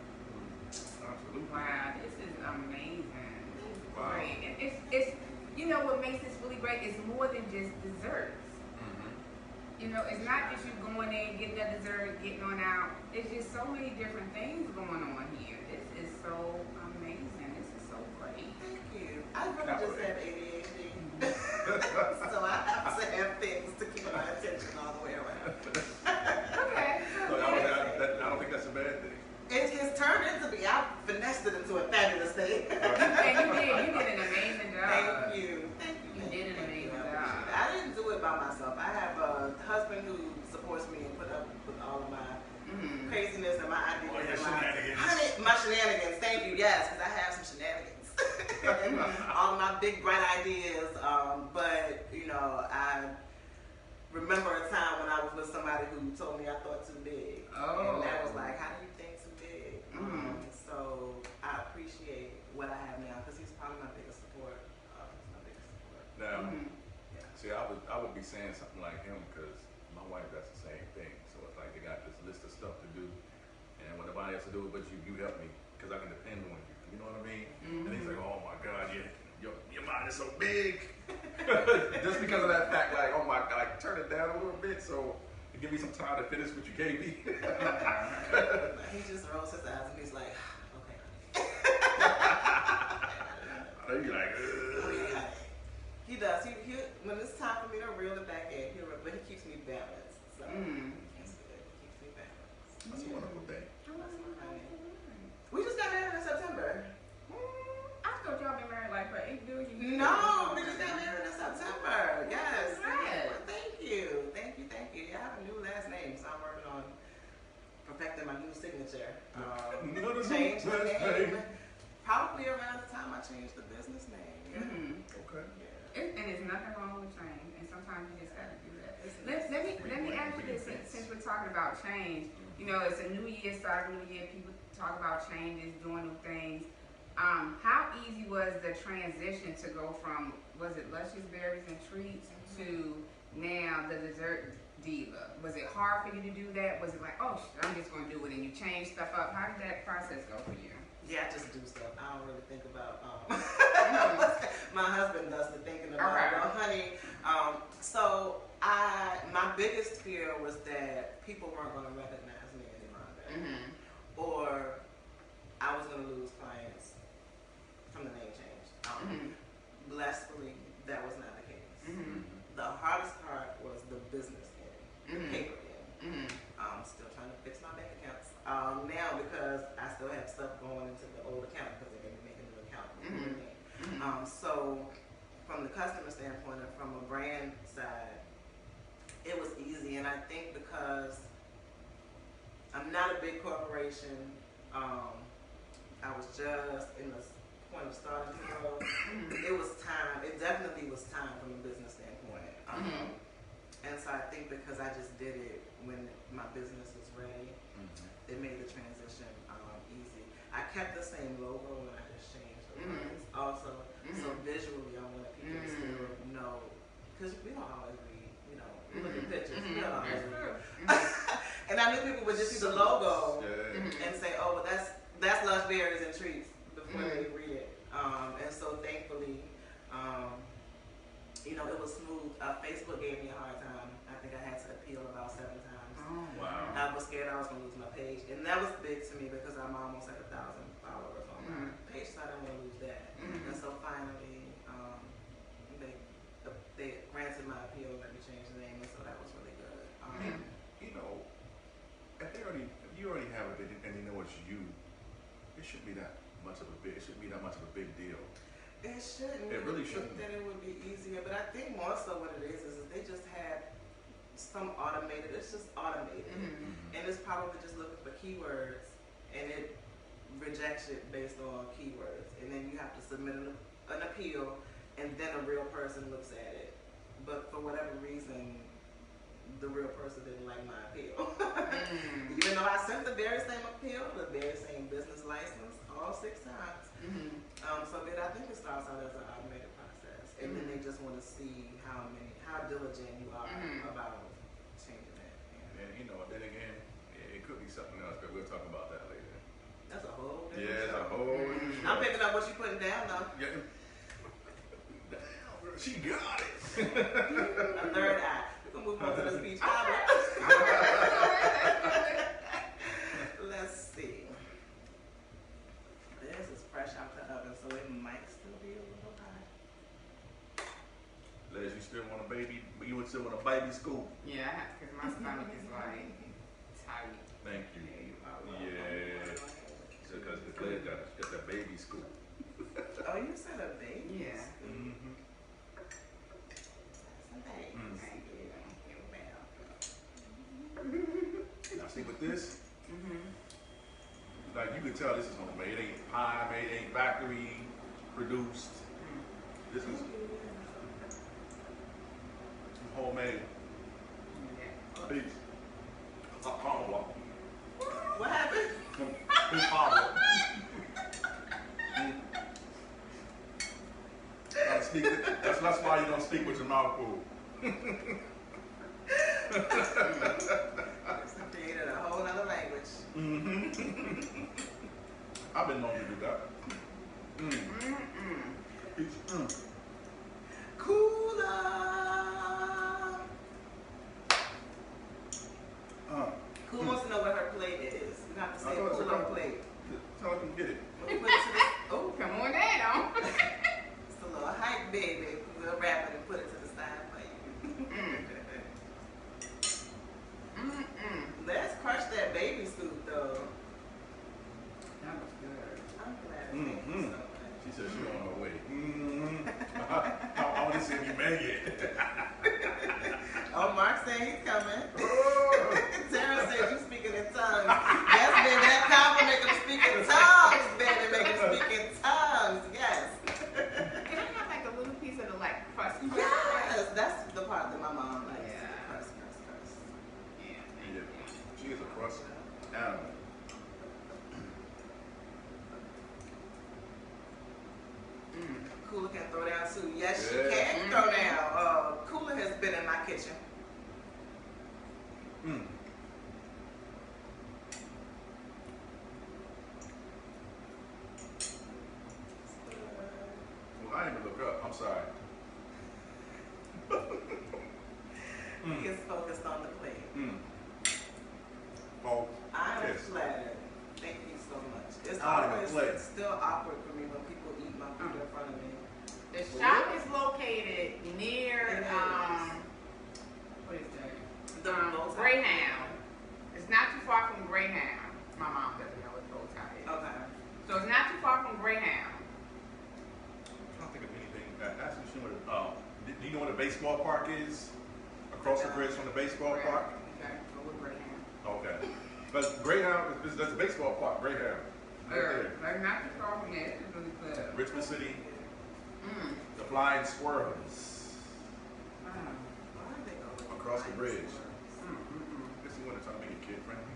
Absolutely. Wow, this is amazing. Wow. Great. And it's you know what makes this really great is more than just desserts. You know, it's not just you going in, getting a dessert, getting on out. It's just so many different things going on here. This is so amazing. This is so great. Thank you. I really just have ADHD. So I have to have things to keep my attention all the way around. Okay. So I don't think that's a bad thing. It has turned into be. I finessed it into a fabulous thing. And you did an amazing job. Thank you. Thank you. You did an amazing job. I didn't do it by myself. I have a husband who supports me and put up with all of my craziness and my ideas. Oh, your and shenanigans. my shenanigans. Thank you. Yes, because I have some shenanigans. All of my big bright ideas. But you know, I remember a time when I was with somebody who told me I thought too big. Oh. And that was like, how do you think too big? So I appreciate what I have now because he's probably my biggest support. Now, see, I would be saying something like him because my wife does the same thing. So it's like they got this list of stuff to do, and when nobody else to do it but you help me because I can depend on you. You know what I mean? And he's like, oh my God, your mind is so big. Just because of that fact, like, oh my God, like, turn it down a little bit so you give me some time to finish what you gave me. He just rolls his eyes and he's like, okay. You're like, Oh, yeah. He does. He when it's time for me to reel it back in, but he keeps me balanced. So that's good. He keeps me balanced. That's a wonderful thing. We just got married in September. I thought y'all been married like for 8 years. No, we just got married in September. Yes. Congrats. Thank you. Thank you. Thank you. I have a new last name, so I'm working on perfecting my new signature. Change the name. Probably around the time I changed the business name. Yeah. Okay. Yeah. And there's nothing wrong with change. And sometimes you just gotta do that. Let me ask you this since we're talking about change. You know, it's a new year, start of new year. People talk about changes, doing new things. How easy was the transition to go from, was it luscious berries and treats to now the dessert diva? Was it hard for you to do that? Was it like, oh, I'm just going to do it, and you change stuff up? How did that process go for you? Yeah, I just do stuff. I don't really think about. My husband does the thinking about. Okay. Well, honey. So my biggest fear was that people weren't going to recognize me any longer, or I was going to lose clients from the name change. Mhm. Blessedly, that was not the case. Mhm. The hardest part was the business end, the Mhm. paper end. Mhm. I'm still trying to fix my bank accounts now because I still have stuff going into the old account because they're going to make a new account. Mhm. So from the customer standpoint and from a brand side, it was easy. And I think because I'm not a big corporation, I was just in the point of starting to grow. It was time. It definitely was time from a business standpoint. And so I think because I just did it when my business was ready, it made the transition easy. I kept the same logo and I just changed the words. Also, so visually, I wanted people to still know, because we don't always read, we look at pictures. We don't always read. And I knew people would just see the logo and say, oh, well, that's lush berries and treats before they read it. And so thankfully, it was smooth. Facebook gave me a hard time. I think I had to appeal about 7 times. Oh, wow. I was scared I was going to lose my page. And that was big to me because I'm almost at 1,000 followers on my page, so I didn't want to lose that. And so finally, they granted my appeal, let me change the name, and so that was really good. If you already have it and you know it's you, it shouldn't be that much of a big deal. It shouldn't. It really think shouldn't. that it would be easier, but I think more so what it is they just had some automated. It's just automated, and it's probably just looking for keywords, and it rejects it based on keywords, and then you have to submit an appeal, and then a real person looks at it. But for whatever reason, the real person didn't like my appeal. Even though I sent the very same appeal, the very same business license, all 6 times. I think it starts out as an automated process, and then they just want to see how diligent you are about changing it. And then again, it could be something else, but we'll talk about that later. That's a whole different Yeah, show. it's a whole new show. I'm picking up what you're putting down, though. Yeah. Damn, girl, she got it. A third eye. We're going to move on to the speech album. Let's see. This is fresh out the oven, so it might still be a little hot. Les, you still want a baby? You would still want a baby scoop? Yeah, because my stomach is like tight. Thank you. Yeah, you are welcome. Yeah. Because Les got that baby scoop. Oh, you said a baby? Yeah. That's a baby. Thank you. Now see with this, like you can tell this is homemade. It ain't pie made, it ain't factory produced. This is homemade. Beef. What happened? Beef Pablo. That's why you don't speak with your mouth full. It's created a whole other language. I've been known to do that. Cooler. Who wants to know what her plate is? You have to say cooler plate. Tell them to get it. When we put it to the, oh, Come on down. it's a little hype, baby. We'll wrap it and put it to the side for you. Let's crush that baby scoop, though. That was good. I'm glad. Thank you so much. She said she on her way. I want to see if you make it. Oh, Mark said he's coming. Sarah said you speaking in tongues. Yes, baby, that compliment make him speak in tongues, baby. Make him speak in tongues. Yes. Can I have like a little piece of the crust? Yes, that's the part that my mom likes. Yeah. Crust. Yeah. Yeah. She is a crust animal. Cooler can throw down too. Yes, she Yeah. can throw down. Cooler has been in my kitchen. Well, I didn't even look up. I'm sorry. He is focused on the plate. Oh, I'm yes. flattered. Thank you so much. It's I don't even always play. still awkward for me when people eat my The shop is located near, what is that? Greyhound. It's not too far from Greyhound. My mom doesn't know what bow tie is. Okay. So it's not too far from Greyhound. I'm trying to think of anything. Actually, do you know what a baseball park is? Across the bridge from the baseball park? Okay, go with Greyhound. Okay. But Greyhound, there's a baseball park, Greyhound. Like not too far from there. It's really good. Richmond City, the Flying Squirrels, across the bridge. This is what I'm trying to make it kid friendly.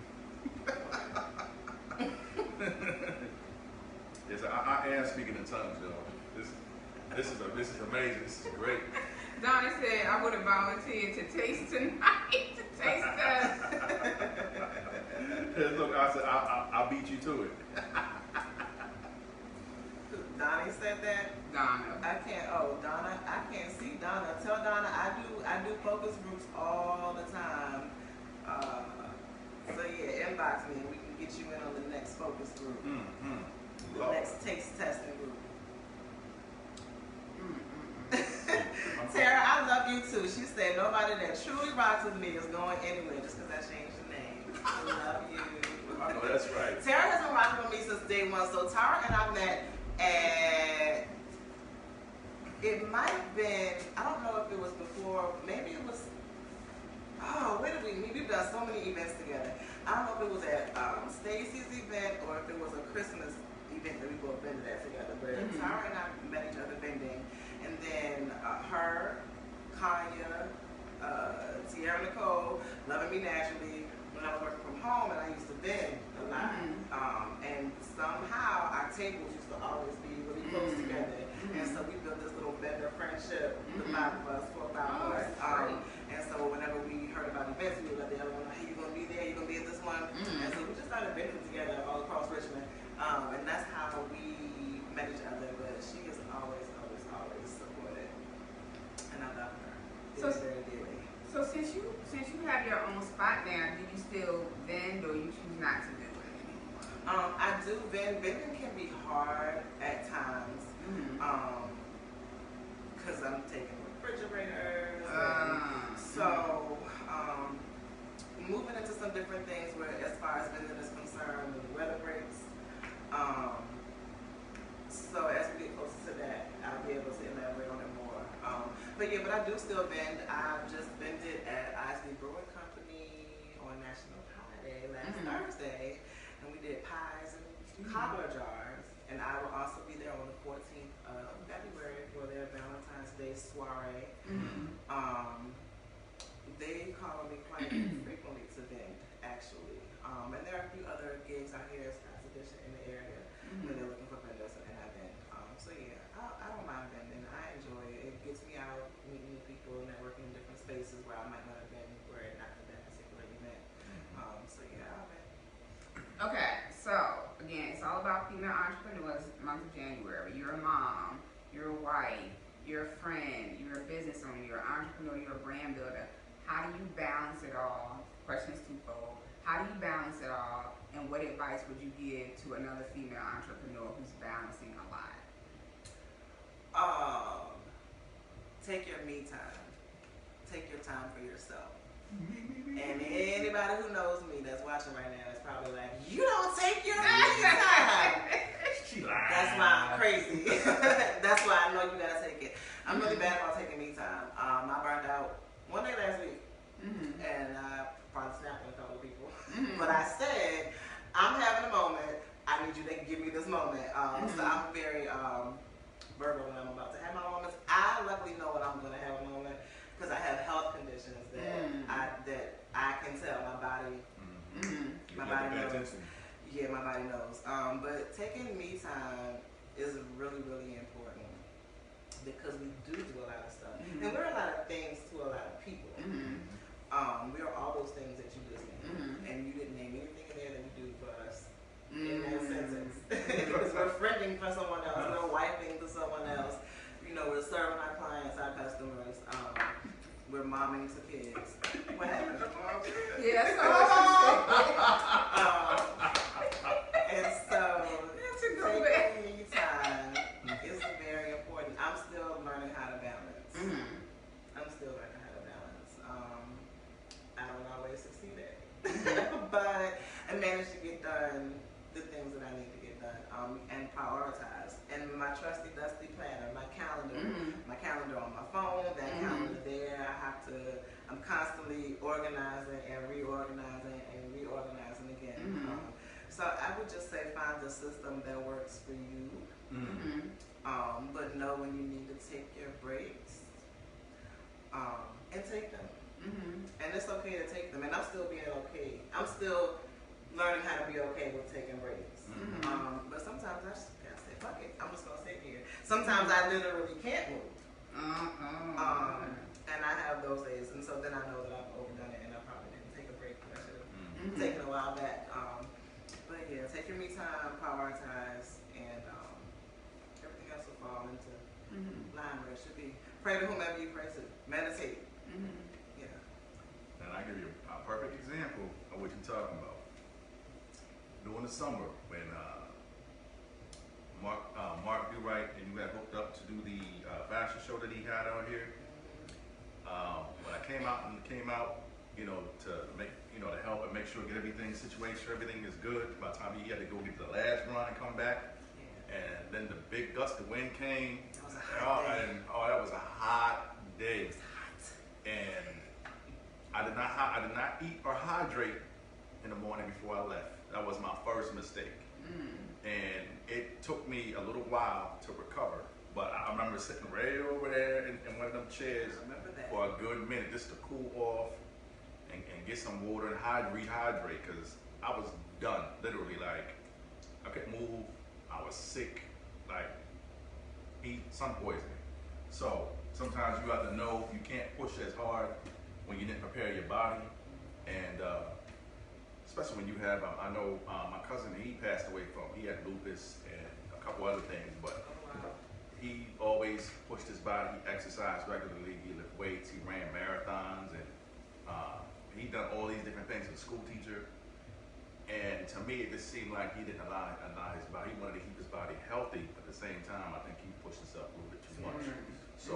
Yes, I am speaking in tongues, y'all. This is amazing. This is great. Donnie said I would have volunteered to taste tonight. To taste us. Look, I said I'll beat you to it. Donnie said that. Donna. Donna, I can't see Donna. Tell Donna I do focus groups all the time. So yeah, inbox me and we can get you in on the next focus group. The next taste testing group. Tara, I love you too. She said nobody that truly rocks with me is going anywhere just because I changed the name. I love you. I know that's right. Tara has been rocking with me since day one. So Tara and I met at, it might have been, I don't know if it was before, maybe it was, where did we meet? We've done so many events together. I don't know if it was at Stacy's event or if it was a Christmas event that we both been to that together. But Tara and I met each other vending. And then her, Kanya, Tierra Nicole, Loving Me Naturally, when I was working from home and I used to vend a lot. And somehow our tables used to always be really close together. And so we built this little vendor friendship, the 5 of us, 4 or 5 of us. And so whenever we heard about events, we would let the other one know, hey, you're going to be there, you're going to be at this one. And so we just started vending together all across Richmond. And that's how we met each other. But she is always supported. And I love her. So, very dearly. So since you have your own spot now, do you still vend or you choose not to do it anymore? I do vend. Vending can be hard at times. Because I'm taking refrigerators. So moving into some different things where as far as vending is concerned, when the weather breaks. So as we get closer to that, I'll be able to elaborate on it more. But I do still vend. I just vended at Isley Brewing Company on National Pie Day last Thursday, and we did pies and cobbler jars. And I will also be there on the 14th of February for their Valentine's Day soiree. They call me quite frequently to vend, actually. And there are a few other gigs out here, Scott's Edition in the area, where they're looking for vendors, and I vend. I don't mind vending. I enjoy it. It gets me out, meeting new people, networking in different spaces where I might not have been were it not for that particular event. I'll vend. Okay, so again, it's all about female entrepreneurs month of January. You're a mom, you're a wife, you're a friend, you're a business owner, you're an entrepreneur, you're a brand builder. How do you balance it all? Question is twofold. How do you balance it all? And what advice would you give to another female entrepreneur who's balancing a lot? Take your me time. Take your time for yourself. And anybody who knows me that's watching right now is probably like, you don't take your me time. She lied. That's why I'm crazy. That's why I know you gotta take it. I'm really bad about taking me time. I burned out one day last week, and I probably snapped at a couple of people. But I said, I'm having a moment. I need you to give me this moment. So I'm very verbal when I'm about to have my moments. I luckily know when I'm going to have a moment because I have health conditions that I can tell my body. My body knows. Yeah, my body knows. But taking me time is really, really important because we do a lot of stuff. And we're a lot of things to a lot of people. We are all those things that you just named. And you didn't name anything in there that we do for us in that sentence. Because we're friending for someone else, we're wiping for someone else. We're serving our clients, our customers. We're momming to kids. What happened? Yes. And so taking me time is very important. I'm still would just say find a system that works for you. Mm-hmm. But know when you need to take your breaks. And take them. And it's okay to take them. And I'm still being okay. I'm still learning how to be okay with taking breaks. But sometimes I just gotta say, fuck it, I'm just gonna sit here. Sometimes I literally can't move. And I have those days, and so then I know that I've overdone it, and I probably didn't take a break that I should have taken a while back. But yeah, take your me time, prioritize, and everything else will fall into line where it should be. Pray to whomever you pray to. Meditate. Yeah. And I give you a perfect example of what you're talking about. During the summer, when Mark Do Right and you got hooked up to do the fashion show that he had out here. When I came out, you know, to make, you know, to help and make sure get everything situated, sure everything is good. By the time he had to go get the last run and come back, and then the big gust of wind came. That was a hot day. That was a hot day. And I did not eat or hydrate in the morning before I left. That was my first mistake. And it took me a little while to recover. But I remember sitting right over there in one of them chairs for a good minute just to cool off and get some water and rehydrate, because I was done, literally. Like, I couldn't move, I was sick, like sun poisoning. So sometimes you have to know you can't push as hard when you didn't prepare your body, and especially when you have, I know my cousin, he passed away he had lupus and a couple other things, but he always pushed his body, he exercised regularly, he lifted weights, he ran marathons, and he done all these different things as a school teacher. And to me, it just seemed like he didn't allow his body, he wanted to keep his body healthy, but at the same time, I think he pushed himself a little bit too much. So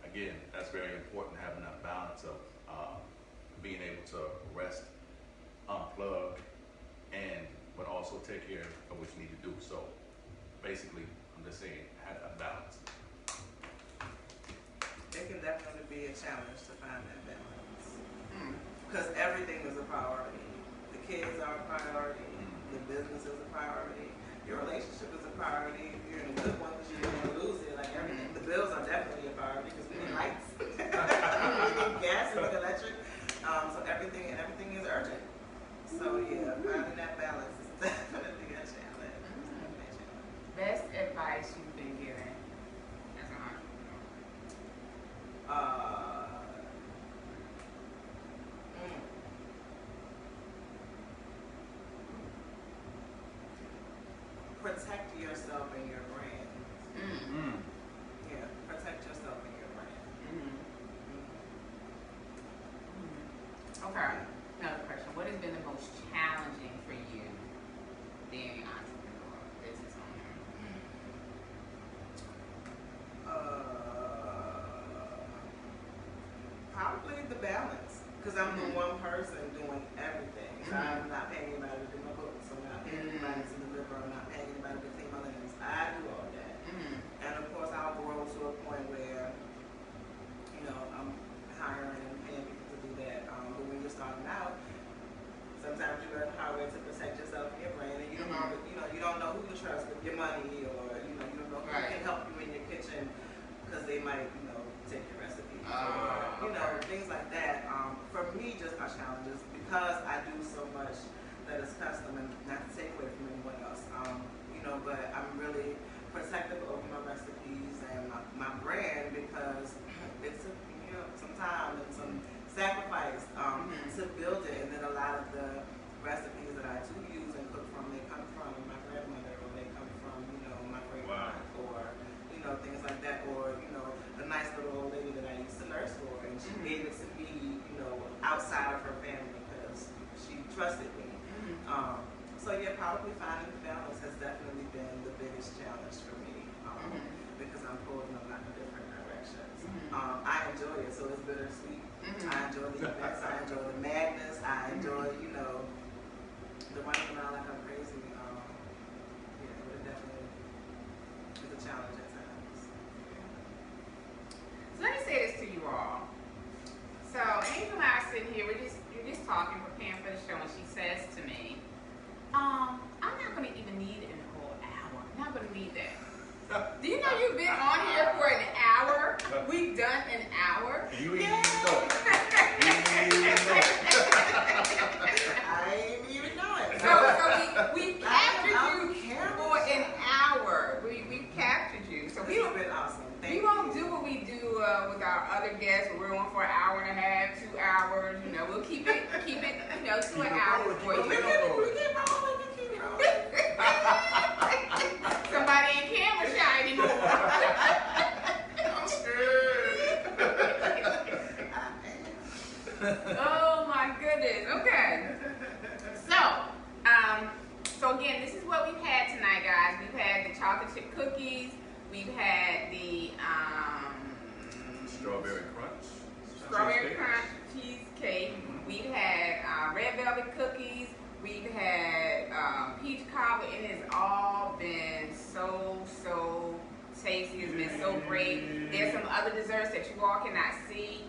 again, that's very important, having that balance of being able to rest, unplug, but also take care of what you need to do. So basically, I'm just saying, have a balance. It can definitely be a challenge to find that balance. Because everything is a priority. The kids are a priority. The business is a priority. Your relationship is a priority. If you're in a good one, because you don't want to lose it. Like everything. The bills are definitely a priority because we need lights. We need gas, we need electric. So everything is urgent. So yeah, finding that balance is definitely a challenge. Best advice you've been given as an entrepreneur? Protect yourself and your brand. Yeah, protect yourself and your brand. Okay. Another question. What has been the most challenging for you being an entrepreneur, business owner? Probably the balance. Because I'm the one person doing everything. I'm not paying anybody to do my books. I'm not paying anybody to deliver. I'm not paying anybody to clean my linens. I do all that. And of course, I'll grow to a point where, you know, I'm hiring and paying people to do that. But when you're starting out, sometimes you learn the hard way to protect yourself and your brand, and you don't know who to trust with your money, or you don't know who can help you in your kitchen because they might, take your recipes, or things like that. For me, just my challenges, because I do so much special guest. We're on for an hour and a half, 2 hours. You know, we'll keep it, to an hour for you. We keep rolling. Somebody ain't camera shy anymore. I'm scared. Oh my goodness. Okay. So again, this is what we've had tonight, guys. We've had the chocolate chip cookies. We've had the Strawberry crunch. cheesecake. We've had red velvet cookies. We've had peach cobbler. It has all been so tasty. It's been so great. There's some other desserts that you all cannot see.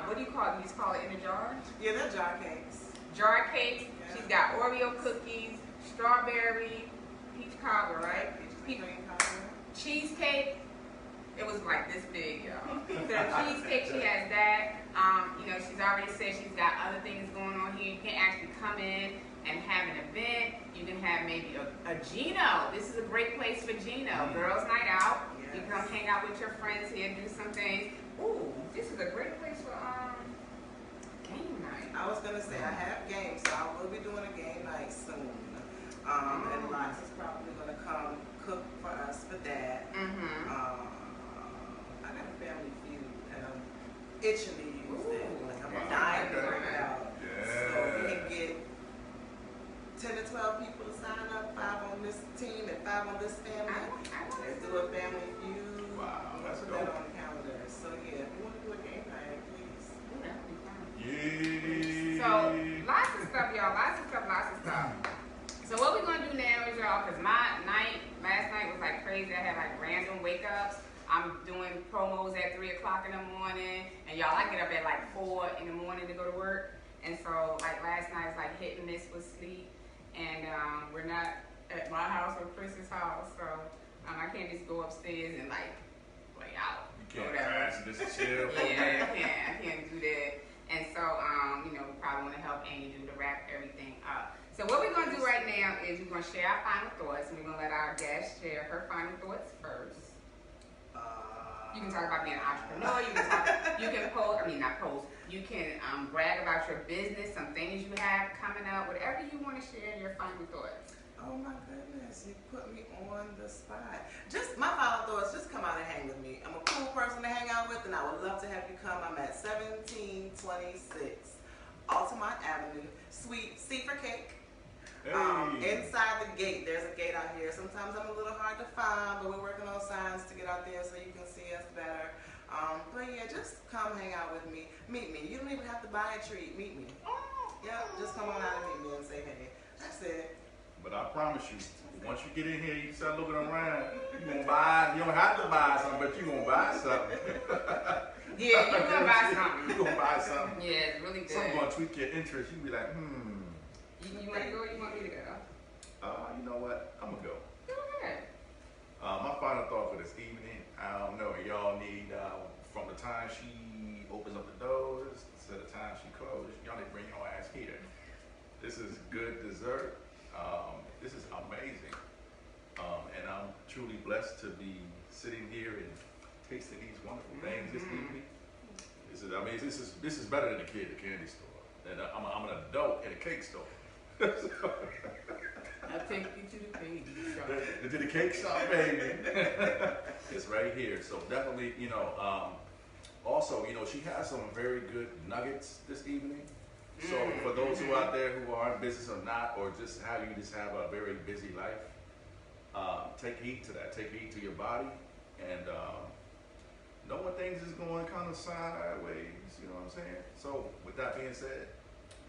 What do you call it? You just call it in a jar? Yeah, they're jar cakes. Jar cakes. Yeah. She's got Oreo cookies, strawberry, peach cobbler, right? Peach cream cobbler. Cheesecake. It was like this big, y'all. So the cheesecake, she has that. She's already said she's got other things going on here. You can actually come in and have an event. You can have maybe a Gino. This is a great place for Gino. Girls' night out. Yes. You come hang out with your friends here, do some things. Ooh, this is a great place for game night. I was gonna say I have games, so I will be doing a game night soon. And Lots is probably gonna come cook for us for that. I got a family feud, and I'm itching to use that. Like I'm dying to work it out. So we can get 10 to 12 people to sign up, 5 on this team and 5 on this family. Let's do a family feud. Wow, that's put dope. that on the calendar. So yeah, if you want to do a game night, please. Ooh, that would be fun. Yeah. So, lots of stuff, y'all. Lots of stuff. So what we're going to do now is, y'all, because last night was like crazy. I had like random wake-ups. I'm doing promos at 3 o'clock in the morning. And y'all, I get up at like 4 in the morning to go to work. And so, like last night, it's like hit and miss with sleep. And we're not at my house or Chris's house. So, I can't just go upstairs and like play out. You can't crash and just chill. Yeah, I can't do that. And so, we probably want to help Angel to wrap everything up. So what we're going to do right now is we're going to share our final thoughts, and we're going to let our guest share her final thoughts first. You can talk about being an entrepreneur. You can brag about your business, some things you have coming up, whatever you want to share, your final thoughts. Oh my goodness, you put me on the spot. Just my final thoughts, just come out and hang with me. I'm a cool person to hang out with, and I would love to have you come. I'm at 1726 Altamont Avenue, Suite C for Cake. Inside the gate, there's a gate out here. Sometimes I'm a little hard to find, but we're working on signs to get out there so you can see us better. But yeah, just come hang out with me. Meet me. You don't even have to buy a treat. Meet me. Yeah, just come on out and meet me and say hey. That's it. But I promise you, once you get in here, you start looking around, you don't have to buy something, but you're going to buy something. Yeah, you're going to buy something. You're going to buy something. Yeah, it's really good. Something going to tweak your interest. You be like, You want to go or you want me to go? You know what? I'm going to go. Go ahead. My final thought for this evening, I don't know, y'all need, from the time she opens up the doors to the time she closes, y'all need to bring your ass here. This is good dessert. This is amazing. And I'm truly blessed to be sitting here and tasting these wonderful things this evening. This is better than a kid at the candy store. And I'm an adult at a cake store. I'll take you to the cake shop. To the cake shop, baby. It's right here. So definitely, also, she has some very good nuggets this evening. So for those who out there who are in business or not, or just have a very busy life, take heed to that. Take heed to your body, and know when things is going kind of sideways. You know what I'm saying? So with that being said,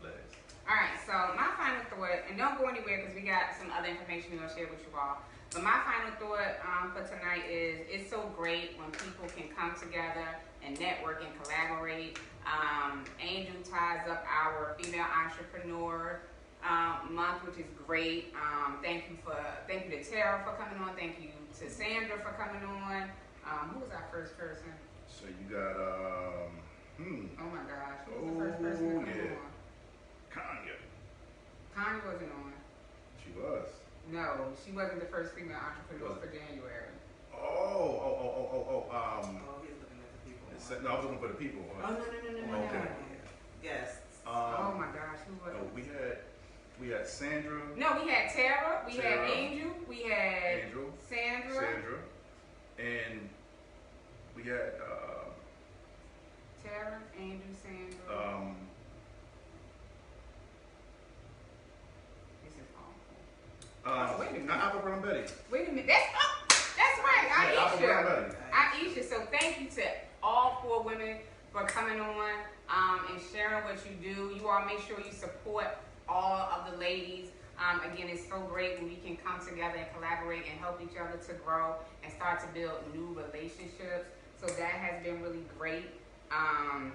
Les. All right, so my final thought, and don't go anywhere because we got some other information we're going to share with you all. But my final thought for tonight is it's so great when people can come together and network and collaborate. Angel ties up our female entrepreneur month, which is great. Thank you to Tara for coming on. Thank you to Sandra for coming on. Who was our first person? So you got Oh my gosh, who was the first person to come on? Kanye wasn't on. She was. No, she wasn't the first female entrepreneur for January. Oh, he's looking at the people. Let's No, I was looking for the people. Oh, no. Okay. Yes. Oh my gosh, who was No, it? we had Sandra. No, we had Tara, we Tara. had Angel, we had Angel. Sandra, And we had Tara, Angel, Sandra. This is awful. Wait a minute. not Alpha Brown Betty. Wait a minute. That's right. Yeah, Alpha Brown Aisha. Betty. Aisha. So thank you to all 4 women for coming on and sharing what you do. You all make sure you support all of the ladies. Again, it's so great when we can come together and collaborate and help each other to grow and start to build new relationships. So that has been really great. I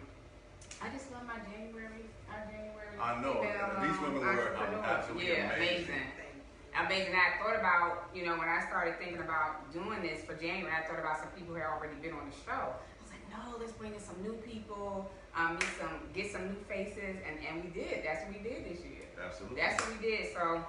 just love my January. I know. These women were absolutely amazing. Amazing. I thought about, when I started thinking about doing this for January, I thought about some people who had already been on the show. I was like, no, let's bring in some new people, get some new faces, and we did. That's what we did this year. Absolutely. That's what we did. So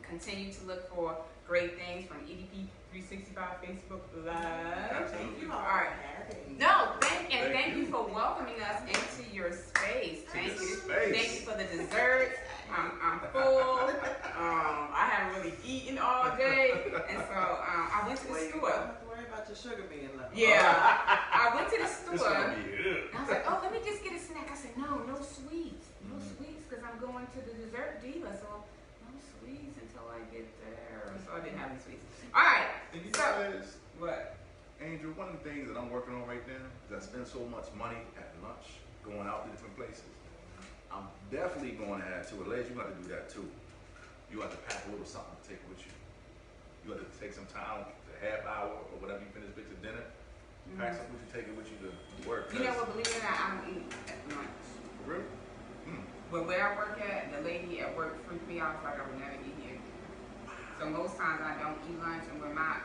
continue to look for great things from EDP 365 Facebook Live. Thank you all for having me. No, thank you for welcoming us into your space. Thank you. Thank you for the desserts. I'm full. I haven't really eaten all day, and so I went to the store. You don't have to worry about your sugar being low. Yeah, I went to the store. It's gonna be good. I was like, oh, let me just get a snack. I said, no sweets, because I'm going to the dessert Diva, so no sweets until I get there. So I didn't have any sweets. All right. And you So guys, what? Angel, one of the things that I'm working on right now is I spend so much money at lunch going out to different places. I'm definitely going to have to, Alej, you got to do that too. You have to pack a little something to take with you. You have to take some time, a half hour or whatever you finish with your dinner. Pack something with you, take it with you to work. You know what? Believe it or not, I don't eat at lunch. Really? But where I work at, the lady at work freaked me out like I would never eat here. So most times I don't eat lunch, and when my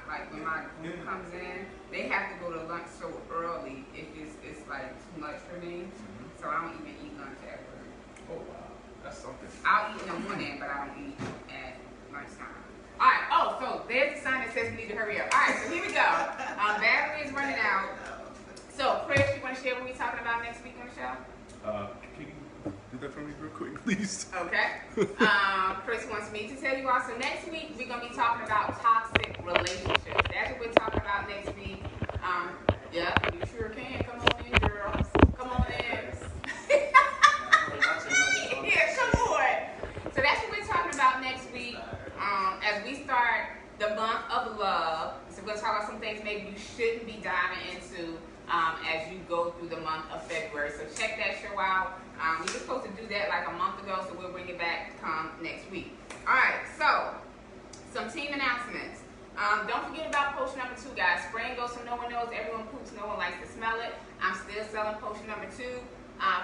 group comes in, they have to go to lunch so early. It's like too much for me. So I don't even eat lunch at work. Oh wow, that's something. I'll eat in the morning, but I don't eat at lunchtime. All right. Oh, so there's the sign that says we need to hurry up. All right. So here we go. Battery is running out. So Chris, you want to share what we're talking about next week on the show? Can you do that for me real quick, please? Okay. Chris wants me to tell you all. So next week we're gonna be talking about toxic relationships. That's what we're talking about next week. Yeah, you sure can. Come on in, girls. Come on in. Yeah, come on. So that's what we're talking about next week. As we start the month of love. So we're gonna talk about some things maybe you shouldn't be diving into as you go through the month of February. So check that show out. We were supposed to do that like a month ago, so we'll bring it back next week. All right, so some team announcements. Don't forget about potion number 2, guys. Spring goes so no one knows, everyone poops, no one likes to smell it. I'm still selling potion number 2,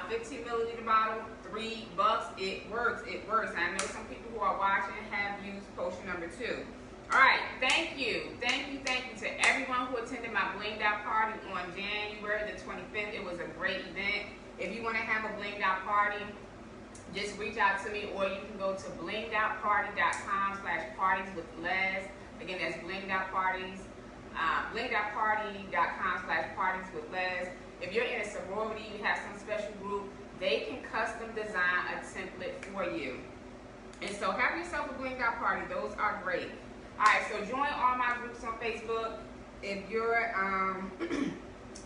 15 milliliter bottle, $3. It works. I know some people who are watching have used potion number 2. All right, thank you to everyone who attended my Blinged Out party on January the 25th. It was a great event. If you want to have a Blinged Out party, just reach out to me, or you can go to blingedoutparty.com/partieswithlez. Again, that's blingedoutparty.com/partieswithlez. If you're in a sorority, you have some special group, they can custom design a template for you. And so have yourself a Blinged Out party. Those are great. All right, so join all my groups on Facebook. If you're,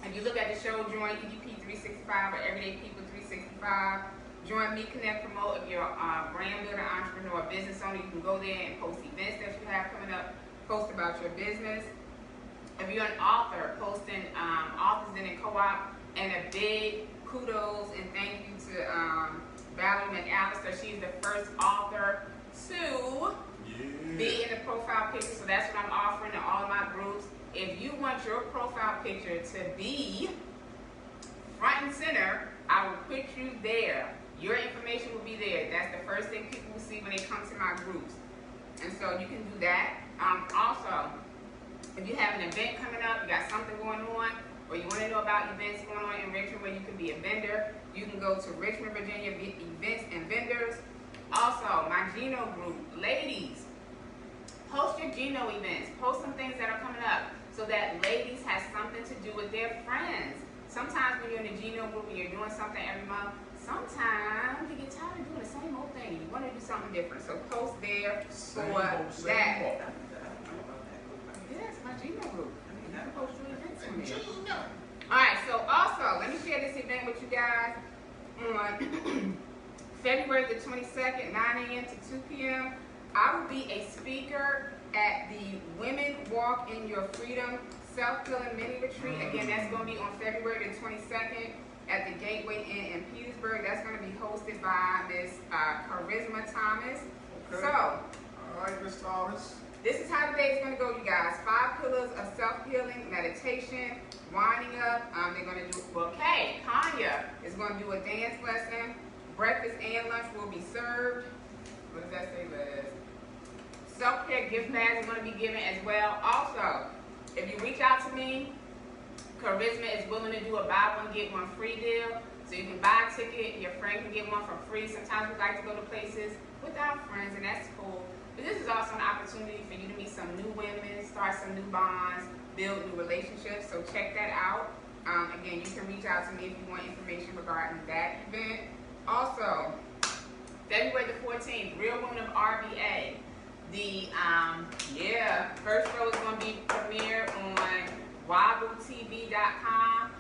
if you look at the show, join EDP 365 or Everyday People 365. Join Me Connect Promote. If you're a brand builder, entrepreneur, business owner, you can go there and post events that you have coming up, post about your business. If you're an author, posting Authors in Co-op, and a big kudos and thank you to Valerie McAllister. She's the first author to be in the profile picture, so that's what I'm offering to all of my groups. If you want your profile picture to be front and center, I will put you there. Your information will be there. That's the first thing people will see when they come to my groups. And so you can do that. Also, if you have an event coming up, you got something going on, or you want to know about events going on in Richmond where you can be a vendor, you can go to Richmond, Virginia Events and Vendors. Also, my Geno group, ladies, post your Geno events. Post some things that are coming up so that ladies have something to do with their friends. sometimes when you're in the Gino group and you're doing something every month, sometimes you get tired of doing the same old thing. You want to do something different. So post there for that. Yes, my Gino group. You can post your events on there. Alright, so also, let me share this event with you guys on February the 22nd, 9 a.m. to 2 p.m. I will be a speaker at the Women Walk in Your Freedom Self-Healing Mini Retreat. Again, that's going to be on February the 22nd at the Gateway Inn in Petersburg. That's going to be hosted by Miss Charisma Thomas. Okay. So, all right, Miss Thomas. This is how the day is going to go, you guys. 5 pillars of self-healing, meditation, winding up. They're going to do, okay, Kanya is going to do a dance lesson. Breakfast and lunch will be served. What does that say, Liz? Self-care gift bags are going to be given as well. Also, if you reach out to me, Charisma is willing to do a buy one, get one free deal. So you can buy a ticket, your friend can get one for free. Sometimes we like to go to places with our friends, and that's cool. But this is also an opportunity for you to meet some new women, start some new bonds, build new relationships. So check that out. Again, you can reach out to me if you want information regarding that event. Also, February the 14th, Real Women of RBA. The first show is going to be premiered on WabbleTV.com.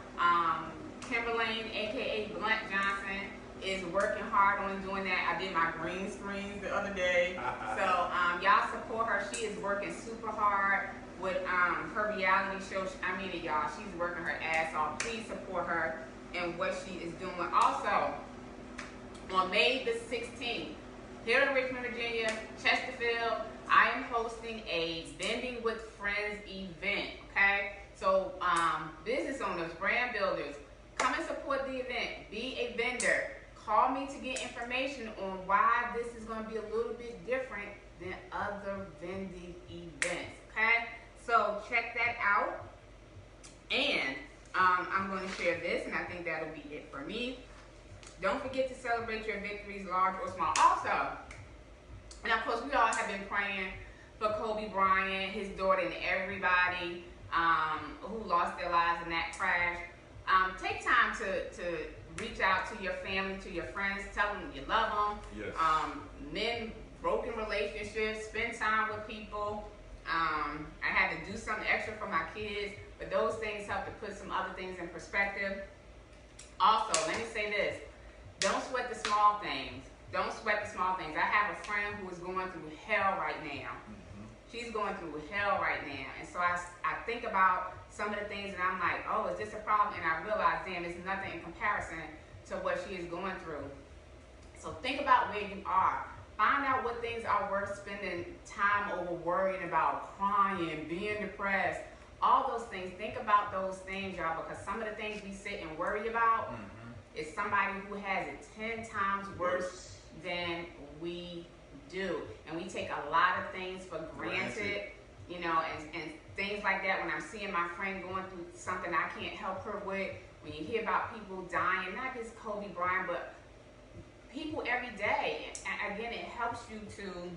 Kimberlane, aka Blunt Johnson, is working hard on doing that. I did my green screens the other day. So y'all support her. She is working super hard with her reality show. I mean it, y'all. She's working her ass off. Please support her and what she is doing. Also, on May the 16th, here in Richmond, Virginia, Chesterfield, I am hosting a Vending with Friends event, okay? So business owners, brand builders, come and support the event. Be a vendor. Call me to get information on why this is going to be a little bit different than other vending events, okay? So check that out. And I'm going to share this, and I think that'll be it for me. Don't forget to celebrate your victories, large or small. Also, and of course, we all have been praying for Kobe Bryant, his daughter, and everybody who lost their lives in that crash. Take time to reach out to your family, to your friends, tell them you love them. Yes. Men, broken relationships, spend time with people. I had to do something extra for my kids, but those things help to put some other things in perspective. Also, let me say this. Don't sweat the small things. Don't sweat the small things. I have a friend who is going through hell right now. She's going through hell right now. And so I think about some of the things and I'm like, oh, is this a problem? And I realize, damn, it's nothing in comparison to what she is going through. So think about where you are. Find out what things are worth spending time over worrying about, crying, being depressed, all those things. Think about those things, y'all, because some of the things we sit and worry about is somebody who has it 10 times worse than we do. And we take a lot of things for granted, you know, and things like that. When I'm seeing my friend going through something I can't help her with, when you hear about people dying, not just Kobe Bryant, but people every day. And again, it helps you to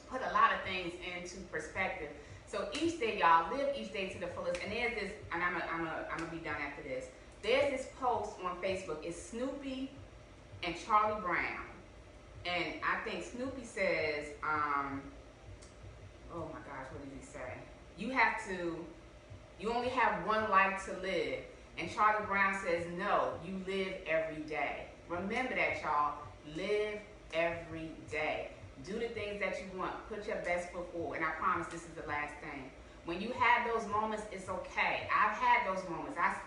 put a lot of things into perspective. So each day, y'all, live each day to the fullest. And there's this, and I'm gonna be done after this. There's this post on Facebook. It's Snoopy and Charlie Brown. And I think Snoopy says, oh my gosh, what did he say? You only have one life to live. And Charlie Brown says, no, you live every day. Remember that, y'all. Live every day. Do the things that you want. Put your best foot forward. And I promise this is the last thing. When you have those moments, it's okay. I've had those moments. I've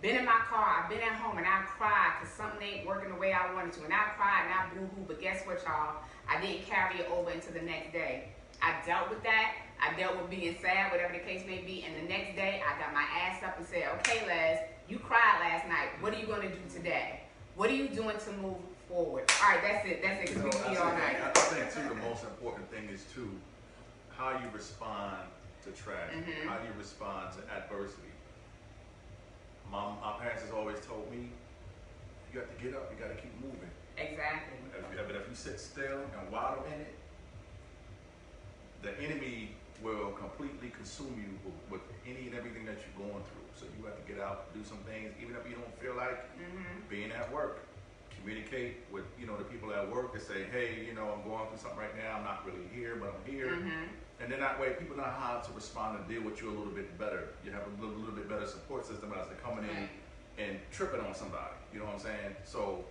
been in my car, I've been at home, and I cried because something ain't working the way I wanted to. And I cried and I boo-hoo, but guess what, y'all? I didn't carry it over into the next day. I dealt with that. I dealt with being sad, whatever the case may be. And the next day, I got my ass up and said, okay, Les, you cried last night. What are you going to do today? What are you doing to move forward? All right, that's it. That's it, because we can be all night. I think, too, the most important thing is, too, how you respond to tragedy, how you respond to adversity. My parents has always told me, you got to get up, you got to keep moving. Exactly. But if you sit still and wallow in it, the enemy will completely consume you with any and everything that you're going through. So you have to get out, do some things, even if you don't feel like being at work. Communicate with, you know, the people at work that say, hey, you know, I'm going through something right now. I'm not really here, but I'm here. And then that way, people know how to respond and deal with you a little bit better. You have a little bit better support system as they're coming in and tripping on somebody. You know what I'm saying? So,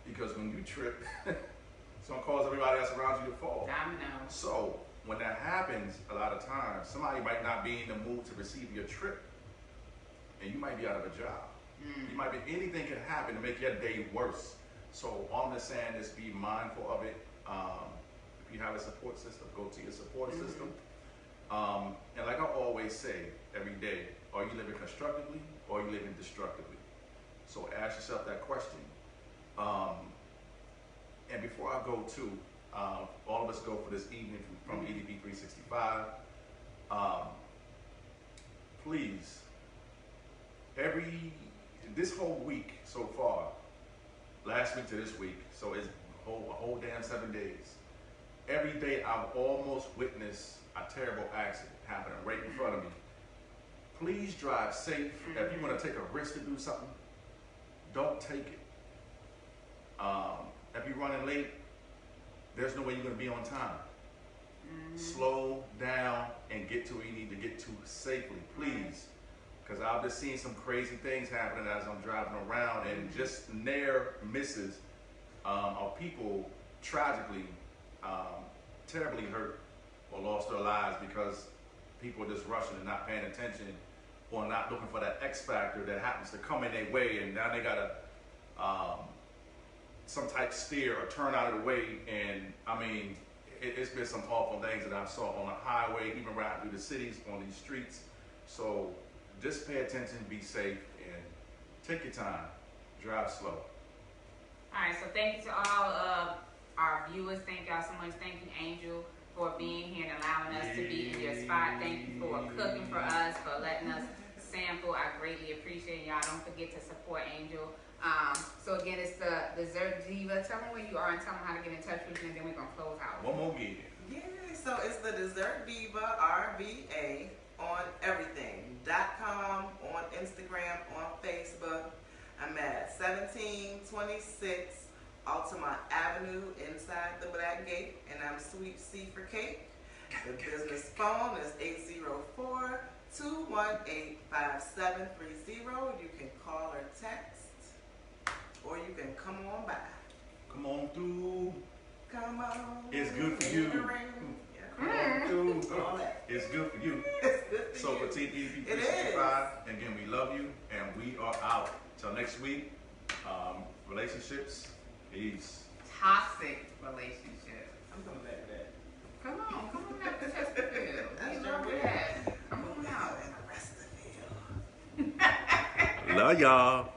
because when you trip, it's gonna cause everybody else around you to fall. Domino. So when that happens, a lot of times, somebody might not be in the mood to receive your trip, and you might be out of a job. You might be, anything can happen to make your day worse. So all I'm just saying is be mindful of it. If you have a support system, go to your support system. And like I always say every day, are you living constructively or are you living destructively? So ask yourself that question. And before I go to, all of us go for this evening from EDP 365. Please, this whole week so far, last week to this week, so it's a whole damn 7 days. Every day I've almost witnessed a terrible accident happening right in front of me. Please drive safe. If you want to take a risk to do something, don't take it. If you're running late, there's no way you're going to be on time. Slow down and get to where you need to get to safely, please. Because I've just seen some crazy things happening as I'm driving around, and just near misses of people tragically, terribly hurt or lost their lives because people are just rushing and not paying attention or not looking for that X factor that happens to come in their way, and now they got to some type steer or turn out of the way. And I mean, it's been some awful things that I saw on the highway, even riding through the cities, on these streets. So just pay attention, be safe, and take your time. Drive slow. All right, so thank you to all of our viewers. Thank y'all so much. Thank you, Angel, for being here and allowing us to be in your spot. Thank you for cooking for us, for letting us sample. I greatly appreciate y'all. Don't forget to support Angel. So again, it's the Dessert Diva. Tell them where you are and tell them how to get in touch with you, and then we're going to close out. One more gig. Yeah, so it's the Dessert Diva, RVA, on everything.com, on Instagram, on Facebook. I'm at 1726 Altamont Avenue inside the Black Gate, and I'm Sweet C for Cake. The business phone is 804-218-5730. You can call or text, or you can come on by. Come on through. Come on. It's good for you. Come on through. All that. It's good for you. It's good for So you. for Team EDP 365, again, we love you, and we are out. Till next week, relationships, peace. Toxic relationship. I'm coming back to that. Come on back to Chesterfield. We love that. Come on out. The rest of the field. Love y'all.